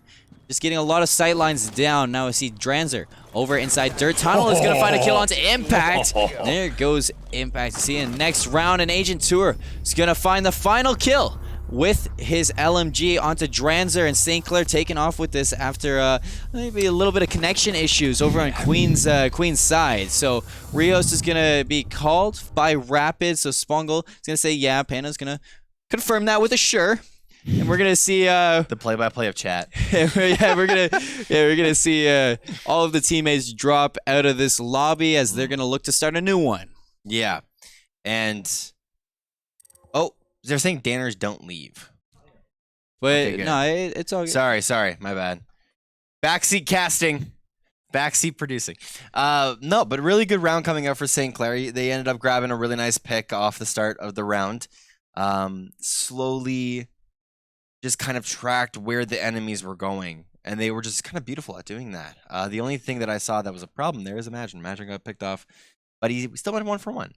S2: Just getting a lot of sight lines down. Now we see Dranzer over inside Dirt Tunnel is going to find a kill onto Impact. There goes Impact. See in next round, an Agent Tour is going to find the final kill with his LMG onto Dranzer, and St. Clair taking off with this after maybe a little bit of connection issues over on Queen's side. So Rios is going to be called by Rapid. So Spongle is going to say, yeah, Panda's going to confirm that with a sure. And we're gonna see
S1: The play-by-play of chat.
S2: we're gonna see all of the teammates drop out of this lobby as they're gonna look to start a new one.
S1: Yeah. And oh, they're saying Danners don't leave.
S2: But
S1: Okay, good.
S2: no, it's all good.
S1: Sorry, my bad. Backseat casting. Backseat producing. No, but really good round coming up for St. Clair. They ended up grabbing a really nice pick off the start of the round. Slowly just kind of tracked where the enemies were going, and they were just kind of beautiful at doing that. The only thing that I saw that was a problem there is Imagine. Imagine got picked off, but he still went 1 for 1.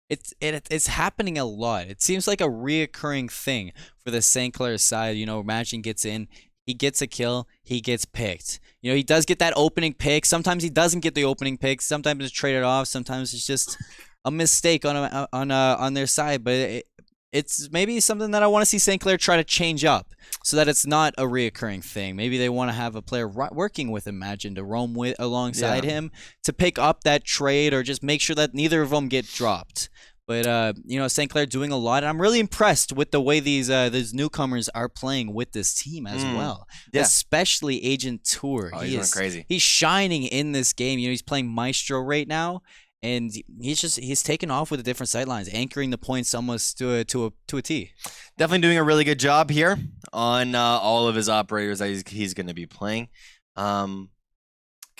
S2: It's happening a lot. It seems like a reoccurring thing for the St. Clair side. You know, Imagine gets in, he gets a kill, he gets picked. You know, he does get that opening pick. Sometimes he doesn't get the opening pick. Sometimes it's traded off. Sometimes it's just a mistake on their side. But it's maybe something that I want to see St. Clair try to change up so that it's not a reoccurring thing. Maybe they want to have a player working with Imagine to roam with alongside him to pick up that trade, or just make sure that neither of them get dropped. But you know, St. Clair doing a lot, and I'm really impressed with the way these newcomers are playing with this team as well.
S1: Yeah.
S2: Especially Agent Tour.
S1: Oh, he's going crazy.
S2: He's shining in this game. You know, he's playing Maestro right now. And he's taken off with the different sidelines, anchoring the points almost to a T.
S1: Definitely doing a really good job here on all of his operators that he's going to be playing. Can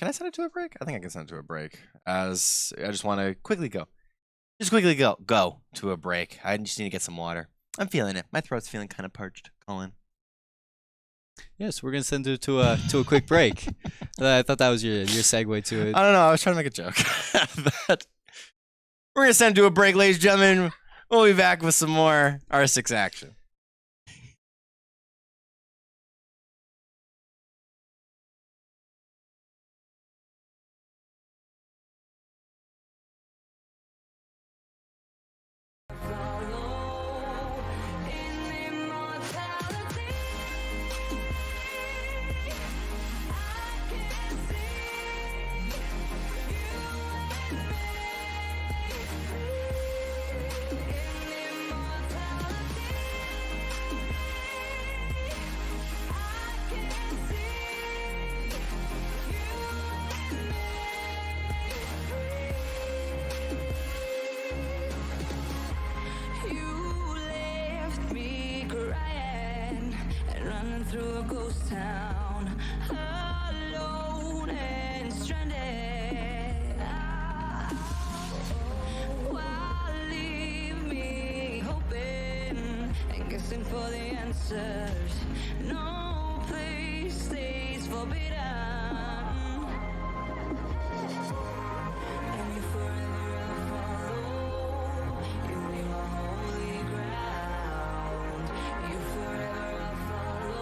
S1: I send it to a break? I think I can send it to a break. As I just want to quickly go to a break. I just need to get some water. I'm feeling it. My throat's feeling kind of parched, Colin.
S2: Yes, we're gonna send it to a quick break. I thought that was your segue to it.
S1: I don't know. I was trying to make a joke. But we're gonna send it to a break, ladies and gentlemen. We'll be back with some more R6 action.
S3: Through a ghost town, alone and stranded. Why leave me hoping and guessing for the answers? No place stays forbidden. And you forever follow. You be my holy ground. You forever follow.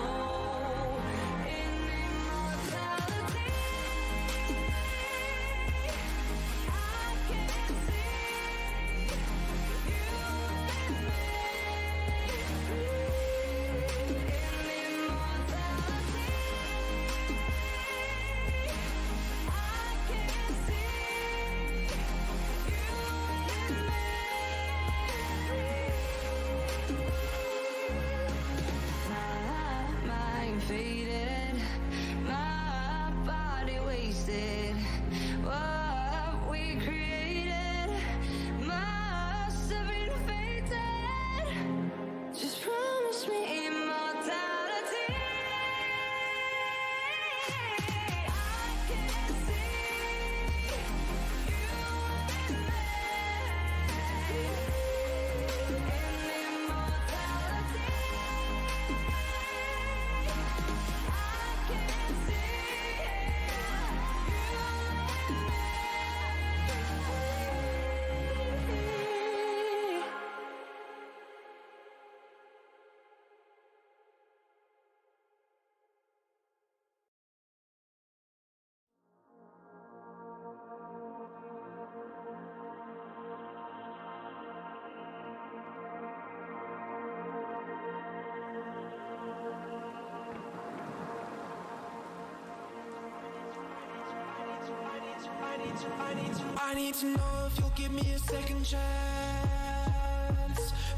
S4: I need to know if you'll give me a second chance.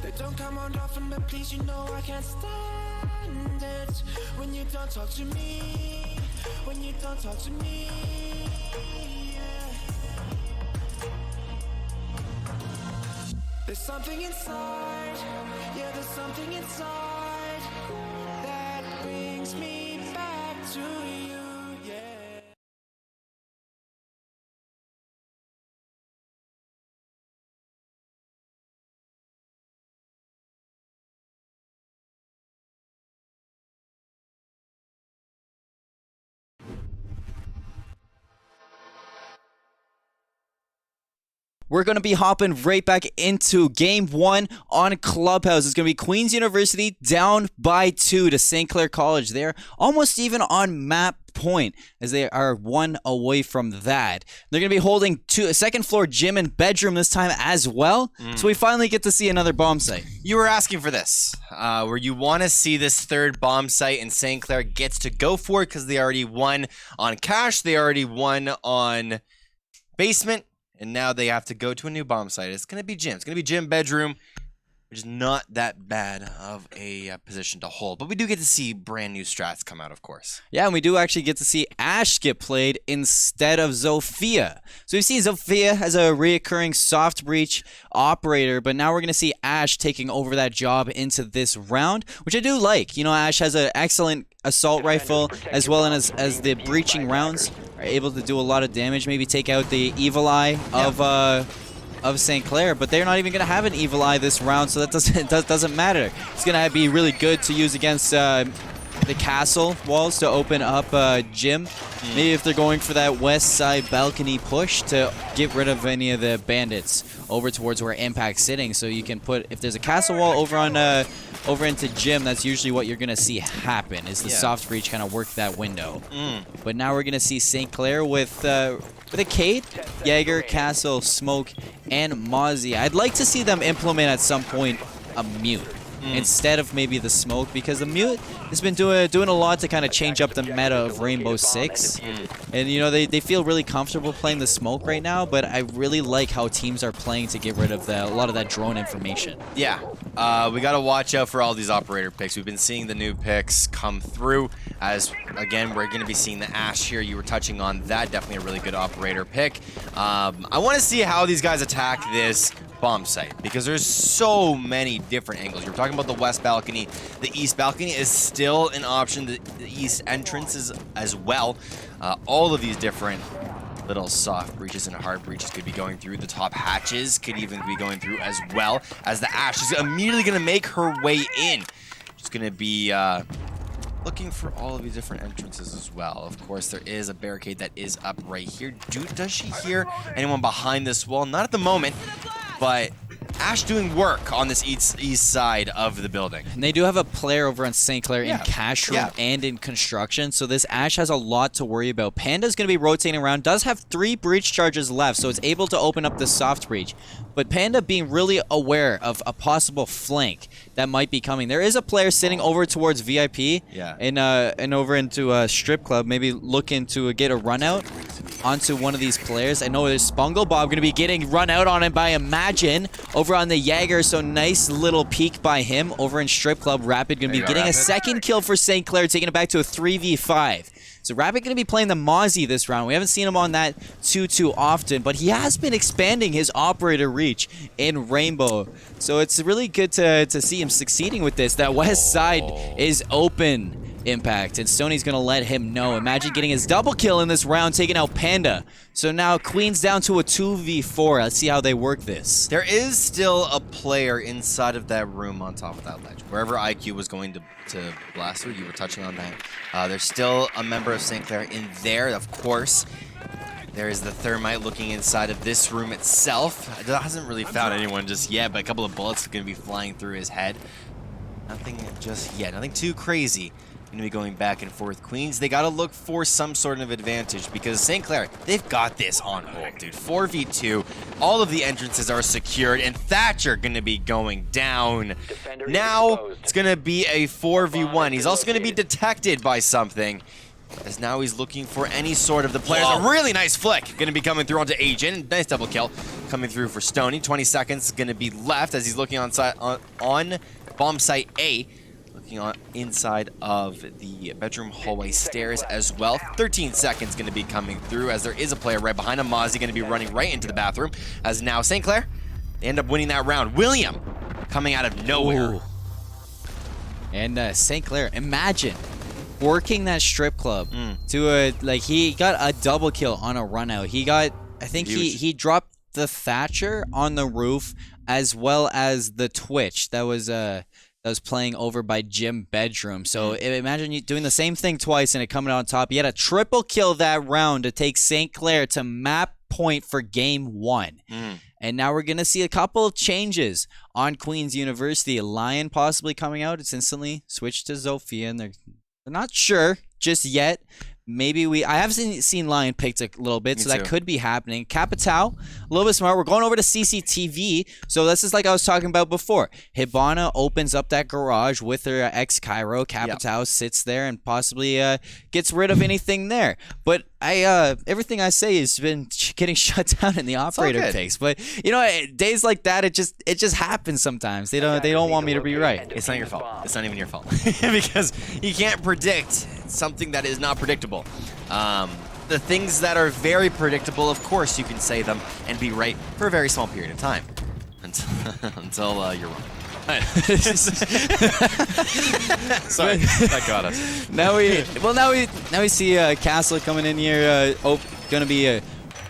S4: They don't come around often, but please, you know I can't stand it when you don't talk to me. When you don't talk to me. Yeah. There's something inside. Yeah, there's something inside that brings me back to you. Yeah.
S2: We're going to be hopping right back into game 1 on Clubhouse. It's going to be Queen's University down by 2 to St. Clair College. They're almost even on map point as they are 1 away from that. They're going to be holding a second floor gym and bedroom this time as well. So we finally get to see another bomb site.
S1: You were asking for this, where you want to see this third bomb site, and St. Clair gets to go for it because they already won on cash. They already won on basement. And now they have to go to a new bomb site. It's going to be gym. It's going to be gym, bedroom, which is not that bad of a position to hold. But we do get to see brand new strats come out, of course.
S2: Yeah, and we do actually get to see Ash get played instead of Zofia. So we've seen Zofia as a reoccurring soft breach operator, but now we're going to see Ash taking over that job into this round, which I do like. You know, Ash has an excellent assault rifle as well as the breaching rounds are able to do a lot of damage, maybe take out the evil eye of St. Clair, but they're not even going to have an evil eye this round, so that doesn't matter. It's going to be really good to use against the castle walls to open up gym. Maybe if they're going for that west side balcony push to get rid of any of the bandits over towards where Impact's sitting, so you can put, if there's a castle wall over on over into gym, that's usually what you're going to see happen, is the soft breach kind of work that window. But now we're going to see St. Clair with a Cade, Jaeger, Castle, Smoke, and Mozzie. I'd like to see them implement at some point a mute instead of maybe the Smoke, because the mute has been doing a lot to kind of change up the meta of Rainbow Six. And you know, they feel really comfortable playing the Smoke right now, but I really like how teams are playing to get rid of a lot of that drone information.
S1: Yeah, we got to watch out for all these operator picks. We've been seeing the new picks come through, as again we're going to be seeing the Ash here. You were touching on that, definitely a really good operator pick. I want to see how these guys attack this bomb site, because there's so many different angles. You're talking about the west balcony. The east balcony is still an option. The east entrance is as well. All of these different little soft breaches and hard breaches could be going through. The top hatches could even be going through, as well as the Ash is immediately going to make her way in. She's going to be looking for all of these different entrances as well. Of course, there is a barricade that is up right here. Does she hear anyone behind this wall? Not at the moment, but Ash doing work on this east side of the building.
S2: And they do have a player over on St. Clair in cash room and in construction, so this Ash has a lot to worry about. Panda's going to be rotating around, does have 3 breach charges left, so it's able to open up the soft breach. But Panda being really aware of a possible flank that might be coming. There is a player sitting over towards VIP and over into a strip club, maybe looking to get a run out onto one of these players. I know there's Spungle Bob going to be getting run out on him by Imagine over on the Jaeger, so nice little peek by him over in strip club. Rapid going to be getting a second kill for St. Clair, taking it back to a 3v5. So Rapid going to be playing the Mozzie this round. We haven't seen him on that too often, but he has been expanding his operator reach in Rainbow. So it's really good to see him succeeding with this. That west side is open, Impact, and Stoney's going to let him know. Imagine getting his double kill in this round, taking out Panda. So now Queen's down to a 2v4. Let's see how they work this.
S1: There is still a player inside of that room on top of that ledge. Wherever IQ was going to blast through, you were touching on that. There's still a member of St. Clair in there, of course. There is the Thermite looking inside of this room itself. It hasn't really found anyone just yet, but a couple of bullets are going to be flying through his head. Nothing just yet. Nothing too crazy. Going to be going back and forth. Queens, they got to look for some sort of advantage, because St. Clair, they've got this on hold, dude. 4v2. All of the entrances are secured, and Thatcher going to be going down. Now it's going to be a 4v1. He's also going to be detected by something. As now he's looking for any sort of the players. A really nice flick going to be coming through onto Agent. Nice double kill coming through for Stony. 20 seconds going to be left as he's looking on bomb site A. Looking on inside of the bedroom hallway stairs as well. 13 seconds going to be coming through as there is a player right behind him. Mozzie going to be running right into the bathroom as now St. Clair, they end up winning that round. William coming out of nowhere.
S2: Ooh. And St. Clair, imagine working that strip club to a, like, he got a double kill on a run out. He got, I think he dropped the Thatcher on the roof as well as the Twitch that was playing over by Jim bedroom. So imagine you doing the same thing twice and it coming out on top. He had a triple kill that round to take St. Clair to map point for game 1. And now we're going to see a couple of changes on Queen's University. Lion possibly coming out. It's instantly switched to Zofia, and they're not sure just yet. Maybe I have seen Lion picked a little bit, so that could be happening. Capitao, a little bit smart. We're going over to CCTV. So this is like I was talking about before. Hibana opens up that garage with her ex-Cairo. Capitao sits there and possibly gets rid of anything there. But everything I say has been getting shut down in the operator picks. But you know, days like that, it just happens sometimes. They don't want me to be right.
S1: It's not your fault. It's not even your fault because you can't predict something that is not predictable. The things that are very predictable, of course, you can say them and be right for a very small period of time until you're wrong. Sorry, that got us.
S2: Now we see Castle coming in here. Gonna be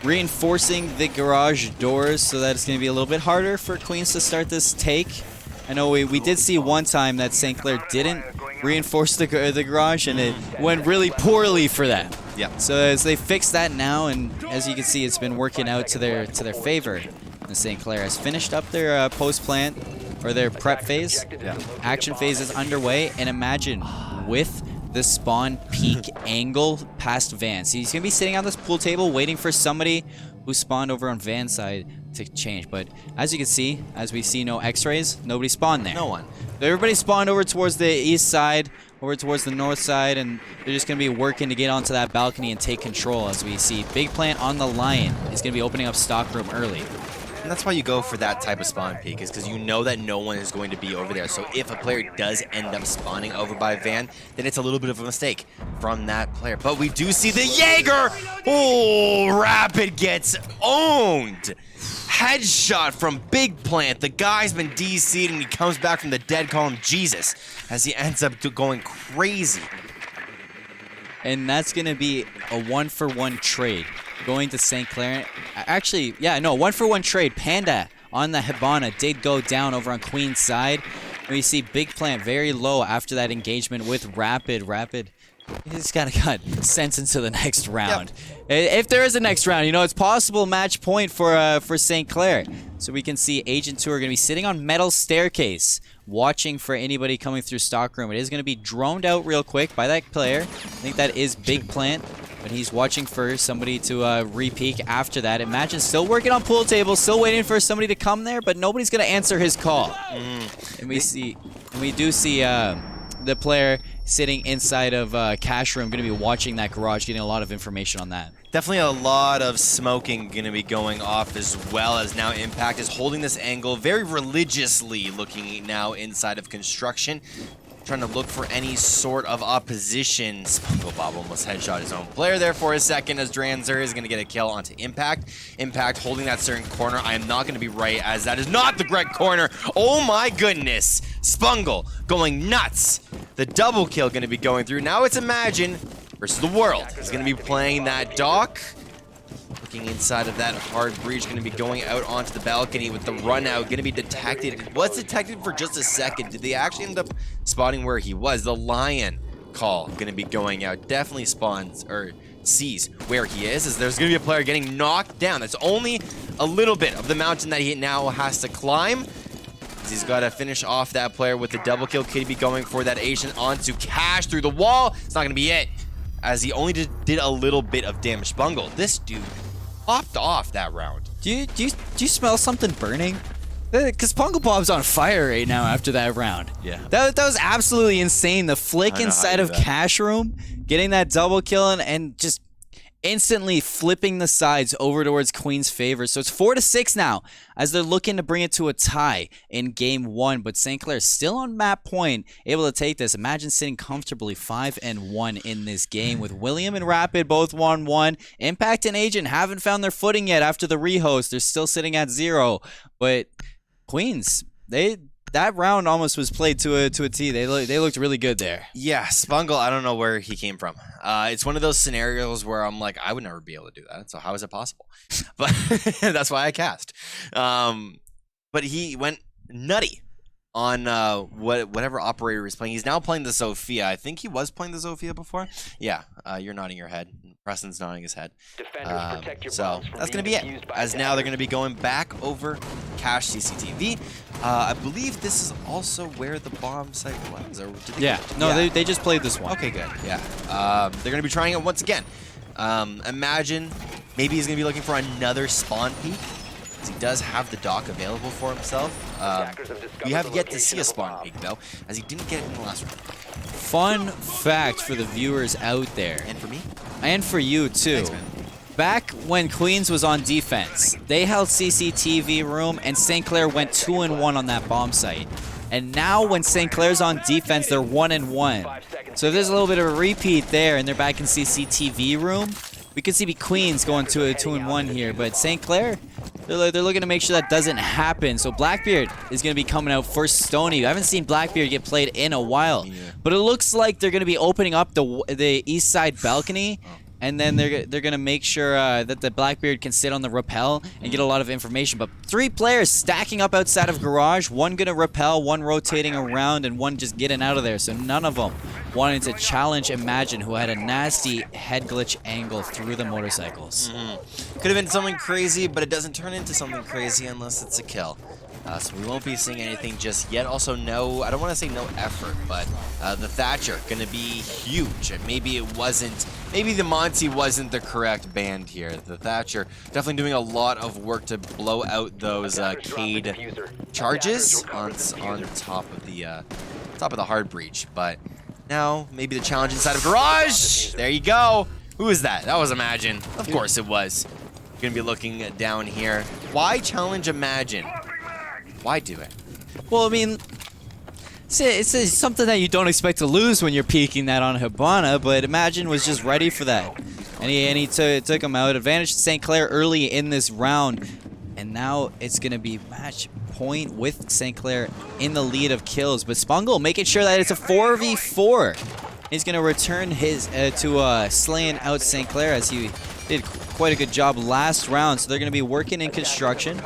S2: reinforcing the garage doors so that it's gonna be a little bit harder for Queens to start this take. I know we did see one time that St. Clair didn't reinforce the garage, and it went really poorly for them.
S1: Yeah.
S2: So as they fix that now, and as you can see, it's been working out to their favor. And St. Clair has finished up their post plant or their prep phase.
S1: Yeah.
S2: Action phase is underway, and imagine with the spawn peak angle past Van. So he's gonna be sitting on this pool table waiting for somebody who spawned over on Van's side to change. But as you can see, as we see no X-rays, nobody spawned there.
S1: No one.
S2: Everybody spawned over towards the east side, over towards the north side, and they're just going to be working to get onto that balcony and take control. As we see Big Plant on the Lion is going to be opening up stockroom early.
S1: And that's why you go for that type of spawn peak, is because you know that no one is going to be over there. So if a player does end up spawning over by Van, then it's a little bit of a mistake from that player. But we do see the Jaeger! Oh, Rapid gets owned! Headshot from Big Plant. The guy's been DC'd and he comes back from the dead, call him Jesus, as he ends up going crazy.
S2: And that's going to be a 1-for-1 trade going to St. Clair. Actually, yeah, no, 1-for-1 trade. Panda on the Hibana did go down over on Queen's side. We see Big Plant very low after that engagement with Rapid. Rapid, he's got sent into the next round. Yep. If there is a next round, you know, it's possible match point for St. Clair. So we can see Agent 2 are going to be sitting on metal staircase, watching for anybody coming through stockroom. It is going to be droned out real quick by that player. I think that is Big Plant, but he's watching for somebody to re-peek after that. Imagine still working on pool table, still waiting for somebody to come there, but nobody's going to answer his call. And we do see the player sitting inside of cash room, going to be watching that garage, getting a lot of information on that.
S1: Definitely a lot of smoking going to be going off, as well as now Impact is holding this angle very religiously, looking now inside of construction, trying to look for any sort of opposition. Spungle Bob almost headshot his own player there for a second, as Dranzer is going to get a kill onto Impact. Impact holding that certain corner. I am not going to be right, as that is not the correct corner. Oh my goodness. Spungle going nuts. The double kill going to be going through. Now it's Imagine versus the World. He's going to be playing that dock. Looking inside of that hard breach, going to be going out onto the balcony with the run out, going to be detected. It was detected for just a second. Did they actually end up spotting where he was? The Lion call going to be going out. Definitely spawns or sees where he is, as there's going to be a player getting knocked down. That's only a little bit of the mountain that he now has to climb. He's got to finish off that player with the double kill. Could be going for that Asian onto Cash through the wall. It's not going to be it, as he only did a little bit of damage. Bungle, this dude popped off that round.
S2: Do you smell something burning? Because Pungle Bob's on fire right now after that round.
S1: Yeah.
S2: That was absolutely insane. The
S1: I
S2: flick
S1: know how
S2: inside
S1: you
S2: of
S1: do that.
S2: Cash Room, getting that double kill and just instantly flipping the sides over towards Queen's favor. So it's 4-6 now as they're looking to bring it to a tie in game 1. But St. Clair still on map point, able to take this. Imagine sitting comfortably 5-1 in this game with William and Rapid both 1-1. Impact and Agent haven't found their footing yet after the rehost. They're still sitting at 0. But Queens, that round almost was played to a T. They looked really good there.
S1: Yeah, Spungle, I don't know where he came from. It's one of those scenarios where I'm like, I would never be able to do that. So how is it possible? But that's why I cast. But he went nutty on whatever operator he's playing. He's now playing the Sophia. I think he was playing the Sophia before. Yeah, you're nodding your head. Preston's nodding his head. So that's going to be it. As now they're going to be going back over Cache CCTV. I believe this is also where the bomb site was. Or did they
S2: They just played this one.
S1: Okay, good. Yeah. They're going to be trying it once again. Imagine maybe he's going to be looking for another spawn peak. He does have the dock available for himself. We have yet to see a spawn peak, though, as he didn't get it in the last round.
S2: Fun fact for the viewers out there.
S1: And for me?
S2: And for you, too.
S1: Thanks, man.
S2: Back when Queens was on defense, they held CCTV room, and St. Clair went 2-1 on that bomb site. And now when St. Clair's on defense, they're 1-1. So there's a little bit of a repeat there, and they're back in CCTV room. We could see Queens going to a 2-1 here, but St. Clair, they're looking to make sure that doesn't happen. So Blackbeard is going to be coming out for Stony. I haven't seen Blackbeard get played in a while, but it looks like they're going to be opening up the east side balcony. And then they're gonna make sure that the Blackbeard can sit on the rappel and get a lot of information. But 3 players stacking up outside of garage. One gonna rappel, one rotating around, and one just getting out of there. So none of them wanting to challenge Imagine, who had a nasty head glitch angle through the motorcycles.
S1: Could have been something crazy, but it doesn't turn into something crazy unless it's a kill. So we won't be seeing anything just yet. Also, I don't want to say no effort, but the Thatcher going to be huge. And maybe the Monty wasn't the correct band here. The Thatcher definitely doing a lot of work to blow out those Cade charges on top of the hard breach. But now maybe the challenge inside of garage. There you go. Who is that? That was Imagine. Of course it was. Going to be looking down here. Why challenge Imagine? Why do it?
S2: Well, I mean, it's something that you don't expect to lose when you're peeking that on Hibana, but Imagine was just ready for that. And he took him out. Advantage to St. Clair early in this round. And now it's going to be match point with St. Clair in the lead of kills. But Spungle making sure that it's a 4v4. He's going to return his to slaying out St. Clair, as he did quite a good job last round. So they're going to be working in construction,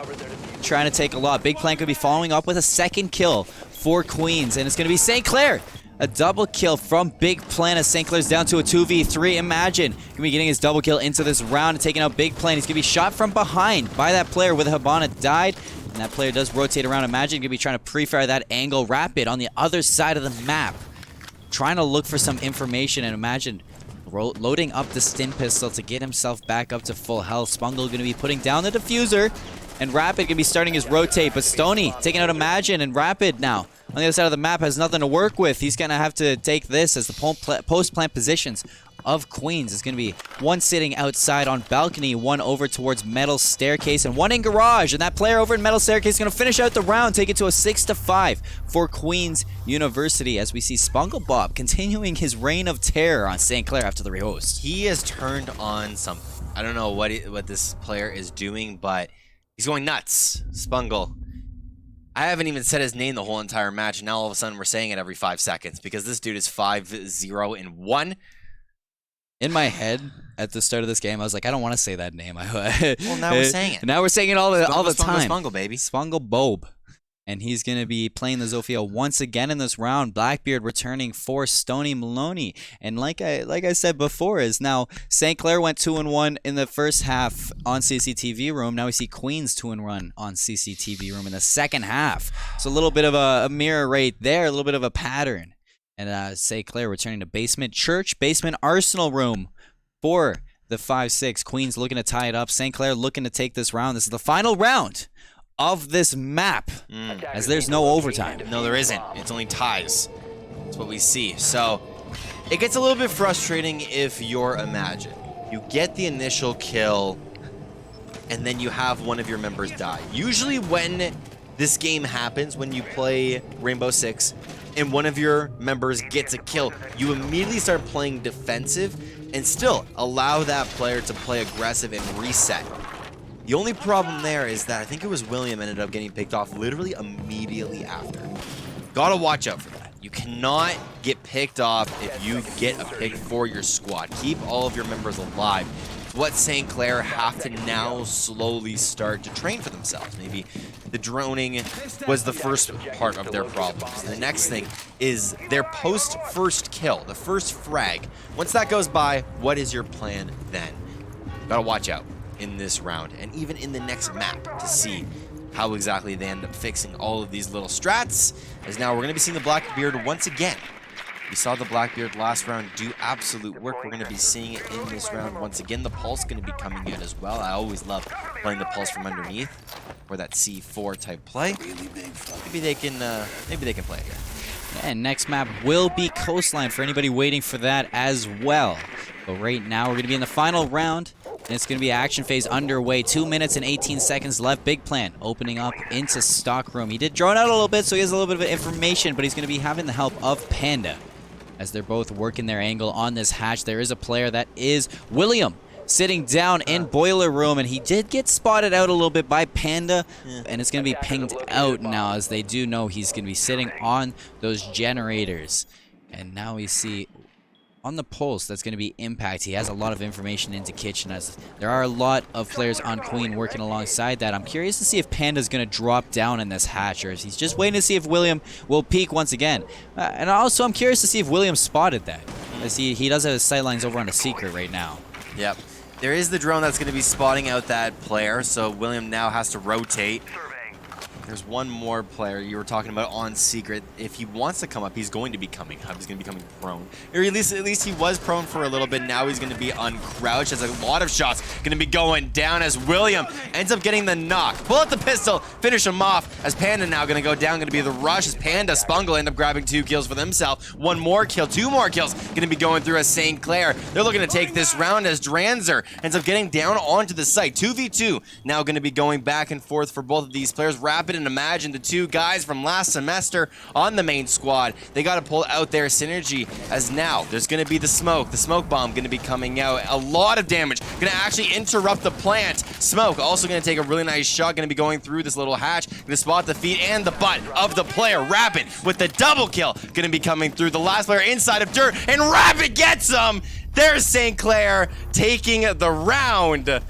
S2: trying to take a lot. Big Plan could be following up with a second kill for Queens, and it's going to be St. Clair. A double kill from Big Plan as St. Clair's down to a 2v3. Imagine going to be getting his double kill into this round and taking out Big Plan. He's going to be shot from behind by that player with Hibana died, and that player does rotate around. Imagine going to be trying to pre-fire that angle. Rapid on the other side of the map, trying to look for some information, and Imagine loading up the stim pistol to get himself back up to full health. Spungle going to be putting down the diffuser, and Rapid going to be starting his rotate, but Stony taking out Imagine, and Rapid now on the other side of the map has nothing to work with. He's going to have to take this as the post-plant positions of Queens. Is going to be one sitting outside on balcony, one over towards metal staircase, and one in garage. And that player over in metal staircase is going to finish out the round, take it to a 6-5 for Queens University, as we see Spungle Bob continuing his reign of terror on St. Clair after the rehost.
S1: He has turned on something. I don't know what this player is doing, but he's going nuts. Spungle. I haven't even said his name the whole entire match, and now all of a sudden we're saying it every 5 seconds because this dude is 5-0-1.
S2: In my head, at the start of this game, I was like, I don't want to say that name.
S1: Well, now we're saying it.
S2: Now we're saying it all the time.
S1: Spungle, baby.
S2: Spungle Bob. And he's going to be playing the Zofia once again in this round. Blackbeard returning for Stony Maloney. And like I said before, is now St. Clair went 2-1 in the first half on CCTV room. Now we see Queens 2-1 on CCTV room in the second half. So a little bit of a mirror right there, a little bit of a pattern. And St. Clair returning to basement church, basement arsenal room for the 5-6. Queens looking to tie it up. St. Clair looking to take this round. This is the final round of this map, as there's no overtime.
S1: No, there isn't. It's only ties. That's what we see. So it gets a little bit frustrating if you're Imagine. You get the initial kill, and then you have one of your members die. Usually when this game happens, when you play Rainbow Six, and one of your members gets a kill, you immediately start playing defensive and still allow that player to play aggressive and reset. The only problem there is that I think it was William ended up getting picked off literally immediately after. Gotta watch out for that. You cannot get picked off if you get a pick for your squad. Keep all of your members alive. It's what St. Clair have to now slowly start to train for themselves. Maybe the droning was the first part of their problems. The next thing is their post-first kill, the first frag. Once that goes by, what is your plan then? Gotta watch out in this round and even in the next map to see how exactly they end up fixing all of these little strats, as now we're going to be seeing the Blackbeard once again. We saw the Blackbeard last round do absolute work. We're going to be seeing it in this round once again. The Pulse going to be coming in as well. I always love playing the Pulse from underneath, or that C4 type play. Maybe they can play it here.
S2: And next map will be Coastline for anybody waiting for that as well. But right now we're going to be in the final round. And it's going to be action phase underway. 2 minutes and 18 seconds left. Big plan opening up into stock room. He did drone out a little bit, so he has a little bit of information, but he's going to be having the help of Panda as they're both working their angle on this hatch. There is a player that is William sitting down in boiler room, and he did get spotted out a little bit by Panda, and it's going to be pinged out now as they do know he's going to be sitting on those generators. And now we see on the Pulse, that's going to be Impact. He has a lot of information into Kitchen, as there are a lot of players on Queen working alongside that. I'm curious to see if Panda's going to drop down in this hatch, or if he's just waiting to see if William will peek once again. And also, I'm curious to see if William spotted that, as he does have his sightlines over on a Secret right now.
S1: Yep. There is the drone that's going to be spotting out that player, so William now has to rotate. There's one more player you were talking about on Secret. If he wants to come up, he's going to be coming up. He's going to be coming prone. Or at least he was prone for a little bit. Now he's going to be uncrouched, as a lot of shots going to be going down as William ends up getting the knock. Pull out the pistol, finish him off, as Panda now going to go down. Going to be the rush as Panda, Spungle end up grabbing 2 kills for themselves. 1 more kill, 2 more kills going to be going through as St. Clair. They're looking to take this round as Dranzer ends up getting down onto the site. 2v2 now going to be going back and forth for both of these players. Rapid and Imagine, the 2 guys from last semester on the main squad. They got to pull out their synergy, as now there's going to be the smoke bomb going to be coming out. A lot of damage, going to actually interrupt the plant. Smoke also going to take a really nice shot, going to be going through this little hatch, going to spot the feet and the butt of the player. Rapid with the double kill, going to be coming through. The last player inside of Dirt, and Rapid gets him. There's St. Clair taking the round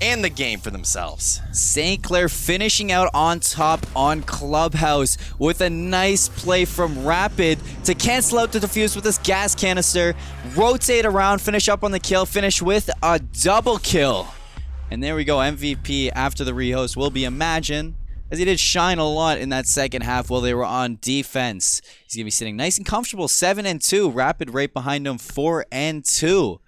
S1: and the game for themselves.
S2: St. Clair finishing out on top on Clubhouse with a nice play from Rapid to cancel out the defuse with this gas canister, rotate around, finish up on the kill, finish with a double kill. And there we go, MVP after the rehost will be Imagine, as he did shine a lot in that second half while they were on defense. He's going to be sitting nice and comfortable, 7-2. Rapid right behind him, 4-2.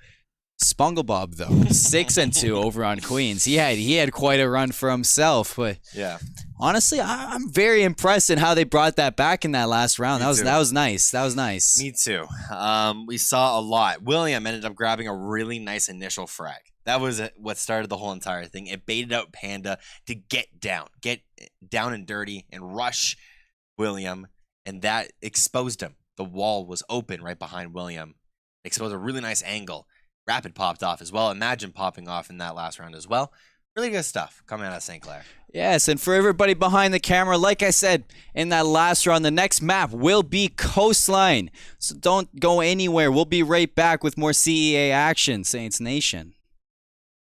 S2: Spongebob though, 6-2 over on Queens. He had quite a run for himself, but
S1: yeah,
S2: honestly, I'm very impressed in how they brought that back in that last round. That was nice. That was nice.
S1: Me too. We saw a lot. William ended up grabbing a really nice initial frag. That was what started the whole entire thing. It baited out Panda to get down and dirty and rush William, and that exposed him. The wall was open right behind William. Exposed a really nice angle. Rapid popped off as well. Imagine popping off in that last round as well. Really good stuff coming out of St. Clair.
S2: Yes, and for everybody behind the camera, like I said, in that last round, the next map will be Coastline. So don't go anywhere. We'll be right back with more CEA action, Saints Nation.